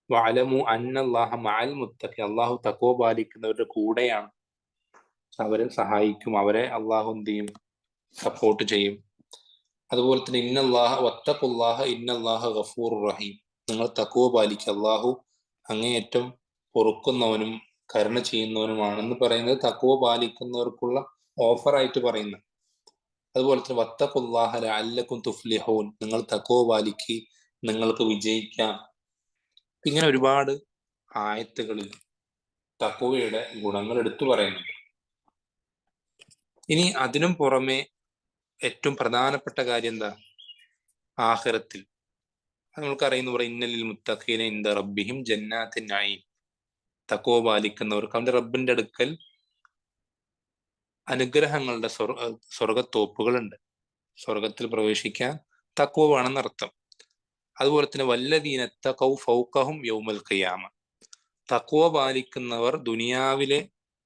വഅലമു അന്നല്ലാഹ മഅൽ മുത്തഖീൻ, അള്ളാഹു തഖ്വ പാലിക്കുന്നവരുടെ കൂടെയാണ്, അവരെ സഹായിക്കും, അവരെ അള്ളാഹു എന്ത് ചെയ്യും? സപ്പോർട്ട് ചെയ്യും. അതുപോലെ തന്നെ ഇന്നല്ലാഹ വത്തഖുല്ലാഹ ഇന്നല്ലാഹ ഗഫൂറുർ റഹീം, നിങ്ങൾ തഖ്വ പാലിക്കുക, അള്ളാഹു അങ്ങേയറ്റം പൊറുക്കുന്നവനും കരുണ ചെയ്യുന്നവനുമാണെന്ന് പറയുന്നത് തഖ്വ പാലിക്കുന്നവർക്കുള്ള ഓഫറായിട്ട് പറയുന്നത്. അതുപോലെ തന്നെ വത്തഖുല്ലാഹ ലഅല്ലക്കും തുഫ്ലിഹൂൻ, നിങ്ങൾ തഖ്വ പാലിക്കി, നിങ്ങൾക്ക് വിജയിക്കാം. ഇങ്ങനെ ഒരുപാട് ആയത്തുകളിൽ തഖ്വയുടെ ഗുണങ്ങൾ എടുത്തു പറയുന്നുണ്ട്. ഇനി അതിനും പുറമെ ഏറ്റവും പ്രധാനപ്പെട്ട കാര്യം എന്താ? ആഖിറത്തിൽ നമ്മൾക്കറിയുന്ന പോലെ ഇന്നലിൽ മുത്തഖീന ഇന്ദ റബ്ബിഹിം ജന്നാത്തിൻ നഈം, തഖ്വ പാലിക്കുന്നവർക്ക് അവന്റെ റബ്ബിന്റെ അടുക്കൽ അനുഗ്രഹങ്ങളുടെ സ്വർഗത്തോപ്പുകളുണ്ട്. സ്വർഗത്തിൽ പ്രവേശിക്കാൻ തഖ്വ വേണമെന്നർത്ഥം. അതുപോലെ തന്നെ വല്ലദീന തഖൗ ഫൗഖഹും യൗമൽ ഖിയാമ, തഖ്വ പാലിക്കുന്നവർ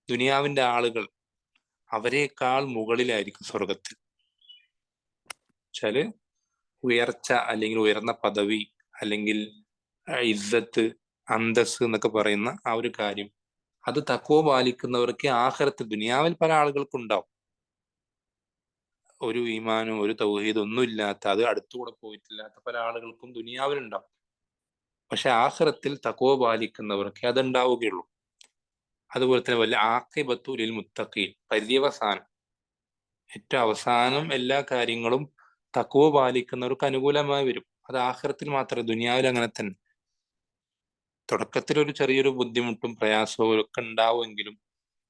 ദുനിയാവിന്റെ ആളുകൾ അവരെക്കാൾ മുകളിലായിരിക്കും സ്വർഗത്തിൽ. വെച്ചാല് ഉയർച്ച അല്ലെങ്കിൽ ഉയർന്ന പദവി അല്ലെങ്കിൽ ഇസ്സത്ത്, അന്തസ് എന്നൊക്കെ പറയുന്ന ആ ഒരു കാര്യം, അത് തഖ്വ പാലിക്കുന്നവർക്ക് ആഖിറത്തിൽ, ദുനിയാവിൽ പല ആളുകൾക്കും ഉണ്ടാവും. ഒരു ഈമാനും ഒരു തൗഹീദും ഒന്നും ഇല്ലാത്ത, അത് അടുത്തുകൂടെ പോയിട്ടില്ലാത്ത പല ആളുകൾക്കും ദുനിയാവിലുണ്ടാവും. പക്ഷെ ആഖിറത്തിൽ തഖ്വ പാലിക്കുന്നവർക്ക് അതുണ്ടാവുകയുള്ളൂ. അതുപോലെ തന്നെ വല്ല ആഖിബത്തു ലിൽ മുത്തഖീൻ, പര്യവസാനം, ഏറ്റവും അവസാനം എല്ലാ കാര്യങ്ങളും തഖ്വ പാലിക്കുന്നവർക്ക് അനുകൂലമായി വരും. അത് ആഖിറത്തിൽ മാത്രമേ, ദുനിയാവിൽ അങ്ങനെ തന്നെ. തുടക്കത്തിൽ ഒരു ചെറിയൊരു ബുദ്ധിമുട്ടും പ്രയാസവും ഒക്കെ ഉണ്ടാവുമെങ്കിലും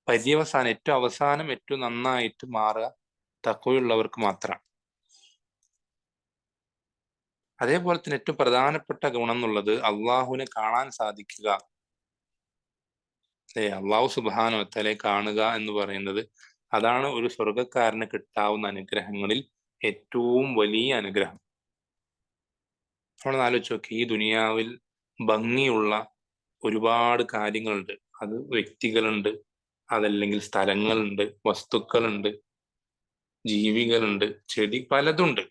പര്യവസാനം, ഏറ്റവും അവസാനം ഏറ്റവും നന്നായിട്ട് മാറുക തഖ്വയുള്ളവർക്ക് മാത്രമാണ്. അതേപോലെ തന്നെ ഏറ്റവും പ്രധാനപ്പെട്ട ഗുണം എന്നുള്ളത് അള്ളാഹുവിനെ കാണാൻ സാധിക്കുക. അള്ളാഹു സുബ്ഹാനഹു വ തആലയെ കാണുക എന്ന് പറയുന്നത്, അതാണ് ഒരു സ്വർഗക്കാരന് കിട്ടാവുന്ന അനുഗ്രഹങ്ങളിൽ ഏറ്റവും വലിയ അനുഗ്രഹം. നമ്മൾ ആലോചിച്ച് നോക്കി, ഈ ദുനിയാവിൽ ഭംഗിയുള്ള ഒരുപാട് കാര്യങ്ങളുണ്ട്. അത് വ്യക്തികളുണ്ട്, അതല്ലെങ്കിൽ സ്ഥലങ്ങളുണ്ട്, വസ്തുക്കളുണ്ട്, ജീവികളുണ്ട്, ചെടി, പലതുണ്ട്.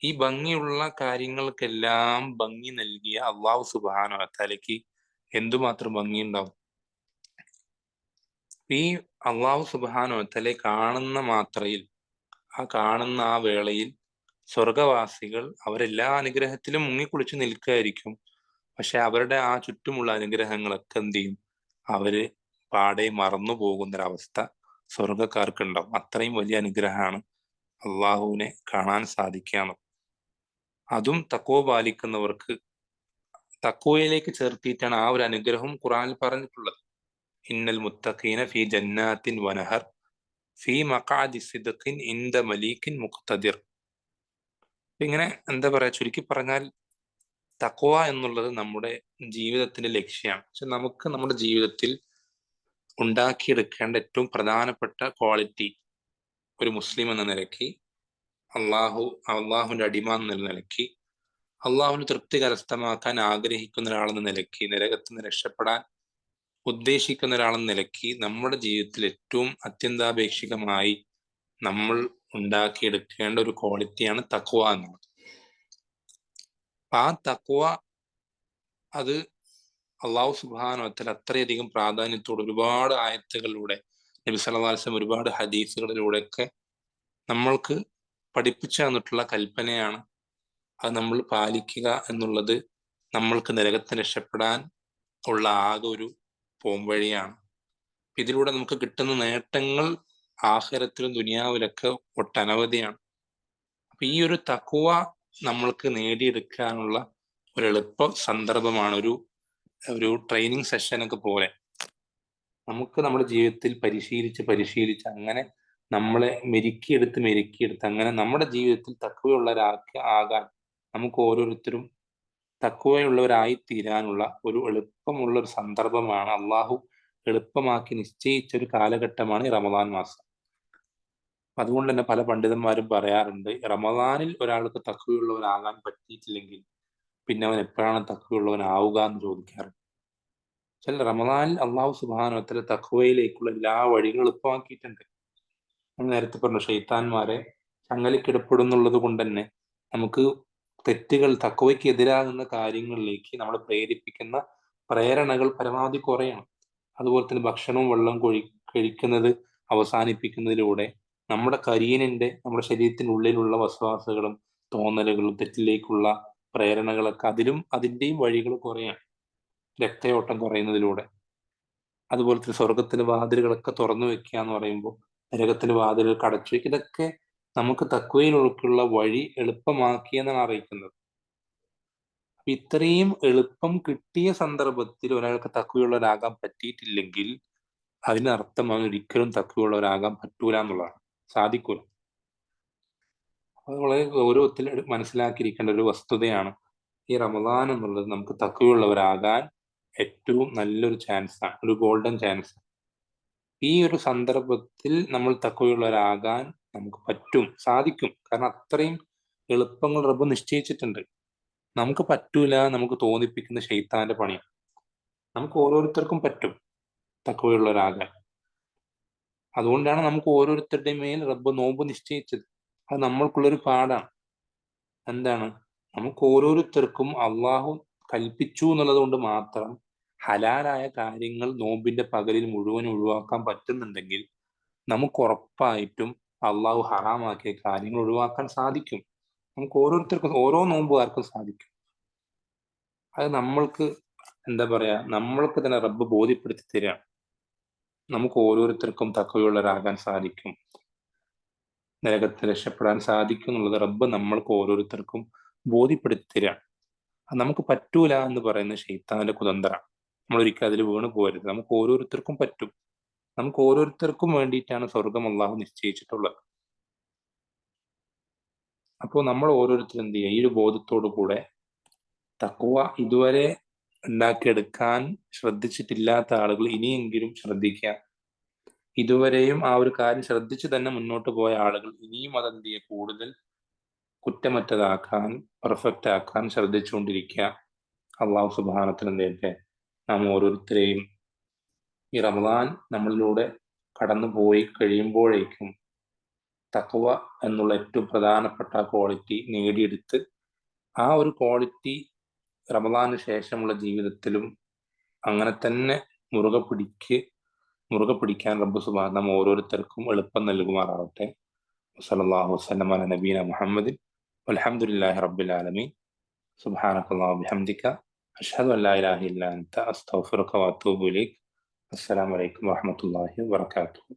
ഈ ഭംഗിയുള്ള കാര്യങ്ങൾക്കെല്ലാം ഭംഗി നൽകിയ അള്ളാഹു സുബ്ഹാനഹു വ തആലയ്ക്ക് എന്തുമാത്രം ഭംഗിയുണ്ടാവും. ഈ അള്ളാഹു സുബ്ഹാനഹു വ തആലയെ കാണുന്ന മാത്രയിൽ, ആ കാണുന്ന ആ വേളയിൽ സ്വർഗവാസികൾ അവരെല്ലാ അനുഗ്രഹത്തിലും മുങ്ങിക്കുളിച്ച് നിൽക്കുകയായിരിക്കും. പക്ഷെ അവരുടെ ആ ചുറ്റുമുള്ള അനുഗ്രഹങ്ങളൊക്കെ എന്ത് ചെയ്യും? അവര് പാടെ മറന്നു പോകുന്നൊരവസ്ഥ സ്വർഗക്കാർക്കുണ്ടാവും. അത്രയും വലിയ അനുഗ്രഹമാണ് അള്ളാഹുവിനെ കാണാൻ സാധിക്കുകയാണ്. അതും തഖ്വ പാലിക്കുന്നവർക്ക് തഖ്വയിലേക്ക് ചേർത്തിയിട്ടാണ് ആ ഒരു അനുഗ്രഹം ഖുർആനിൽ പറഞ്ഞിട്ടുള്ളത്. ഇന്നൽ മുത്തഖീന ഫീ ജന്നാത്തിൻ വനഹർ ഫീ മഖഅദി സിദ്ഖിൻ ഇൻദ മലീകിൻ മുഖ്തദിർ. ഇങ്ങനെ എന്താ പറയാ, ചുരുക്കി പറഞ്ഞാൽ തഖ്വ എന്നുള്ളത് നമ്മുടെ ജീവിതത്തിന്റെ ലക്ഷ്യമാണ്. പക്ഷെ നമുക്ക് നമ്മുടെ ജീവിതത്തിൽ ഉണ്ടാക്കിയെടുക്കേണ്ട ഏറ്റവും പ്രധാനപ്പെട്ട ക്വാളിറ്റി, ഒരു മുസ്ലിം എന്ന നിലയ്ക്ക്, അള്ളാഹുവിന്റെ അടിമ എന്ന നിലയ്ക്ക്, അള്ളാഹുവിന് തൃപ്തി കരസ്ഥമാക്കാൻ ആഗ്രഹിക്കുന്ന ഒരാളെന്ന നിലയ്ക്ക്, നരകത്തിൽ നിന്ന് രക്ഷപ്പെടാൻ ഉദ്ദേശിക്കുന്ന ഒരാളെന്ന നിലയ്ക്ക് നമ്മുടെ ജീവിതത്തിൽ ഏറ്റവും അത്യന്താപേക്ഷികമായി നമ്മൾ ഉണ്ടാക്കിയെടുക്കേണ്ട ഒരു ക്വാളിറ്റിയാണ് തഖ്വ എന്നുള്ളത്. ആ തഖ്വ, അത് അള്ളാഹു സുബ്ഹാനഹു വ തആല അത്രയധികം പ്രാധാന്യത്തോടെ ഒരുപാട് ആയത്തുകളിലൂടെ, നബി സല്ലല്ലാഹു അലൈഹി വസല്ലം ഒരുപാട് ഹദീസുകളിലൂടെയൊക്കെ നമ്മൾക്ക് പഠിപ്പിച്ചു തന്നിട്ടുള്ള കൽപ്പനയാണ്. അത് നമ്മൾ പാലിക്കുക എന്നുള്ളത് നമ്മൾക്ക് നരകത്തിൽ രക്ഷപ്പെടാൻ ഉള്ള ആകെ ഒരു പോംവഴിയാണ്. ഇതിലൂടെ നമുക്ക് കിട്ടുന്ന നേട്ടങ്ങൾ ആഖിറത്തിലും ദുനിയാവിലൊക്കെ ഒട്ടനവധിയാണ്. അപ്പൊ ഈ ഒരു തഖ്വ നമ്മൾക്ക് നേടിയെടുക്കാനുള്ള ഒരു എളുപ്പ സന്ദർഭമാണ്, ഒരു ട്രെയിനിങ് സെഷനൊക്കെ പോലെ. നമുക്ക് നമ്മുടെ ജീവിതത്തിൽ പരിശീലിച്ച് അങ്ങനെ നമ്മളെ മെരുക്കിയെടുത്ത് അങ്ങനെ നമ്മുടെ ജീവിതത്തിൽ തഖ്വയുള്ളവരാക്കി ആകാൻ, നമുക്ക് ഓരോരുത്തരും തഖ്വയുള്ളവരായി തീരാനുള്ള ഒരു എളുപ്പമുള്ള ഒരു സന്ദർഭമാണ്, അള്ളാഹു എളുപ്പമാക്കി നിശ്ചയിച്ച ഒരു കാലഘട്ടമാണ് ഈ റമദാൻ മാസം. അതുകൊണ്ട് തന്നെ പല പണ്ഡിതന്മാരും പറയാറുണ്ട്, റമദാനിൽ ഒരാൾക്ക് തഖ്വയുള്ളവനാകാൻ പറ്റിയിട്ടില്ലെങ്കിൽ പിന്നെ അവൻ എപ്പോഴാണ് തഖ്വയുള്ളവനാവുക എന്ന് ചോദിക്കാറുണ്ട്. ചില റമദാനിൽ അള്ളാഹു സുബ്ഹാനഹു വ തആല തഖ്വയിലേക്കുള്ള എല്ലാ വഴികളും എളുപ്പമാക്കിയിട്ടുണ്ട്. നമ്മൾ നേരത്തെ പറഞ്ഞു, ശൈത്താന്മാരെ ചങ്ങലക്കിടപ്പെടുന്നുള്ളത് കൊണ്ട് തന്നെ നമുക്ക് തെറ്റുകൾ, തഖ്വയ്ക്ക് എതിരാകുന്ന കാര്യങ്ങളിലേക്ക് നമ്മളെ പ്രേരിപ്പിക്കുന്ന പ്രേരണകൾ പരമാവധി കുറയണം. അതുപോലെ തന്നെ ഭക്ഷണവും വെള്ളവും കഴിക്കുന്നത് അവസാനിപ്പിക്കുന്നതിലൂടെ നമ്മുടെ നമ്മുടെ ശരീരത്തിന്റെ ഉള്ളിലുള്ള വസ്വാസുകളും തോന്നലുകളും തെറ്റിലേക്കുള്ള പ്രേരണകളൊക്കെ അതിന്റെയും വഴികൾ കുറയാണ്, രക്തയോട്ടം കുറയുന്നതിലൂടെ. അതുപോലെ തന്നെ സ്വർഗത്തിന്റെ വാതിലുകളൊക്കെ തുറന്നു വെക്കുക എന്ന് പറയുമ്പോൾ നരകത്തിന്റെ വാതിലുകൾ അടച്ചു വെക്കുക, ഇതൊക്കെ നമുക്ക് തഖ്വയിലേക്കുള്ള വഴി എളുപ്പമാക്കിയെന്നാണ് അറിയിക്കുന്നത്. ഇത്രയും എളുപ്പം കിട്ടിയ സന്ദർഭത്തിൽ ഒരാൾക്ക് തഖ്വയുള്ളവരാകാൻ പറ്റിയിട്ടില്ലെങ്കിൽ അതിനർത്ഥം അവൻ ഒരിക്കലും തഖ്വയുള്ളവരാകാൻ പറ്റൂല എന്നുള്ളതാണ്. സാധിക്കൂല. അത് വളരെ ഗൗരവത്തിൽ മനസ്സിലാക്കിയിരിക്കേണ്ട ഒരു വസ്തുതയാണ്. ഈ റമദാൻ എന്നുള്ളത് നമുക്ക് തഖ്വയുള്ളവരാകാൻ ഏറ്റവും നല്ലൊരു ചാൻസാണ്, ഒരു ഗോൾഡൻ ചാൻസ്. ഈ ഒരു സന്ദർഭത്തിൽ നമ്മൾ തഖ്വയുള്ളവരാകാൻ നമുക്ക് പറ്റും, സാധിക്കും. കാരണം അത്രയും എളുപ്പങ്ങൾ റബ്ബ് നിശ്ചയിച്ചിട്ടുണ്ട്. നമുക്ക് പറ്റൂല, നമുക്ക് തോന്നിപ്പിക്കുന്ന ശൈത്താന്റെ പണിയാണ്. നമുക്ക് ഓരോരുത്തർക്കും പറ്റും തഖ്വയുള്ളവരാകാൻ. അതുകൊണ്ടാണ് നമുക്ക് ഓരോരുത്തരുടെയും മേൽ റബ്ബ് നോമ്പ് നിശ്ചയിച്ചത്. അത് നമ്മൾക്കുള്ളൊരു പാടാണ്. എന്താണ്? നമുക്ക് ഓരോരുത്തർക്കും അള്ളാഹു കൽപ്പിച്ചു എന്നുള്ളത് കൊണ്ട് മാത്രം ഹലാലായ കാര്യങ്ങൾ നോമ്പിന്റെ പകലിൽ മുഴുവൻ ഒഴിവാക്കാൻ പറ്റുന്നുണ്ടെങ്കിൽ നമുക്ക് ഉറപ്പായിട്ടും അള്ളാഹു ഹറാമാക്കിയ കാര്യങ്ങൾ ഒഴിവാക്കാൻ സാധിക്കും. നമുക്ക് ഓരോരുത്തർക്കും, ഓരോ നോമ്പുകാർക്കും സാധിക്കും. അത് നമ്മൾക്ക് എന്താ പറയാ, നമ്മൾക്ക് തന്നെ റബ്ബ് ബോധ്യപ്പെടുത്തി തരികയാണ്. നമുക്ക് ഓരോരുത്തർക്കും തഖ്വയുള്ളവരാകാൻ സാധിക്കും, നരകത്തിൽ രക്ഷപ്പെടാൻ സാധിക്കും എന്നുള്ളത് റബ്ബ് നമ്മൾക്ക് ഓരോരുത്തർക്കും ബോധ്യപ്പെടുത്തി തരികയാണ്. അത് നമുക്ക് പറ്റൂല എന്ന് പറയുന്ന ശൈത്താന്റെ കുതന്ത്രമാണ്. നമ്മൾ ഒരിക്കലും അതിൽ വീണ് പോകരുത്. നമുക്ക് ഓരോരുത്തർക്കും പറ്റും. നമുക്ക് ഓരോരുത്തർക്കും വേണ്ടിയിട്ടാണ് സ്വർഗം അള്ളാഹു നിശ്ചയിച്ചിട്ടുള്ളത്. അപ്പോൾ നമ്മൾ ഓരോരുത്തരും എന്ത് ചെയ്യുക, ഈ ഒരു ബോധത്തോടു കൂടെ തഖ്വ ഇതുവരെ ഉണ്ടാക്കിയെടുക്കാൻ ശ്രദ്ധിച്ചിട്ടില്ലാത്ത ആളുകൾ ഇനിയെങ്കിലും ശ്രദ്ധിക്കുക. ഇതുവരെയും ആ ഒരു കാര്യം ശ്രദ്ധിച്ചു തന്നെ മുന്നോട്ട് പോയ ആളുകൾ ഇനിയും അതെന്ത് ചെയ്യുക, കൂടുതൽ കുറ്റമറ്റതാക്കാൻ, പെർഫെക്റ്റ് ആക്കാൻ ശ്രദ്ധിച്ചുകൊണ്ടിരിക്കുക. അള്ളാഹു സുബ്ഹാനഹു എന്ത് ചെയ്യട്ടെ, നാം ഓരോരുത്തരെയും ഈ റമദാൻ നമ്മളിലൂടെ കടന്നു പോയി കഴിയുമ്പോഴേക്കും തഖ്വ എന്നുള്ള ഏറ്റവും പ്രധാനപ്പെട്ട ക്വാളിറ്റി നേടിയെടുത്ത് ആ ഒരു ക്വാളിറ്റി റമദാന് ശേഷമുള്ള ജീവിതത്തിലും അങ്ങനെ തന്നെ മുറുകെ പിടിക്കാൻ റബ്ബ് സുബ്ഹാനഹു നാം ഓരോരുത്തർക്കും എളുപ്പം നൽകുമാറാവട്ടെ. വസല്ലല്ലാഹു വസല്ലമ അലാ നബീന മുഹമ്മദിൻ വൽഹംദുലില്ലാഹി റബ്ബിൽ ആലമീൻ. സുബ്ഹാനക്കല്ലാഹു വബിഹംദിക അഷ്ഹദു അൻ ലാ ഇലാഹ ഇല്ല അൻത അസ്തഗ്ഫിറുക വഅതൂബു ഇലൈക്. അസ്സലാമു അലൈക്കും വറഹ്മത്തുള്ളാഹി വബറകാതുഹു.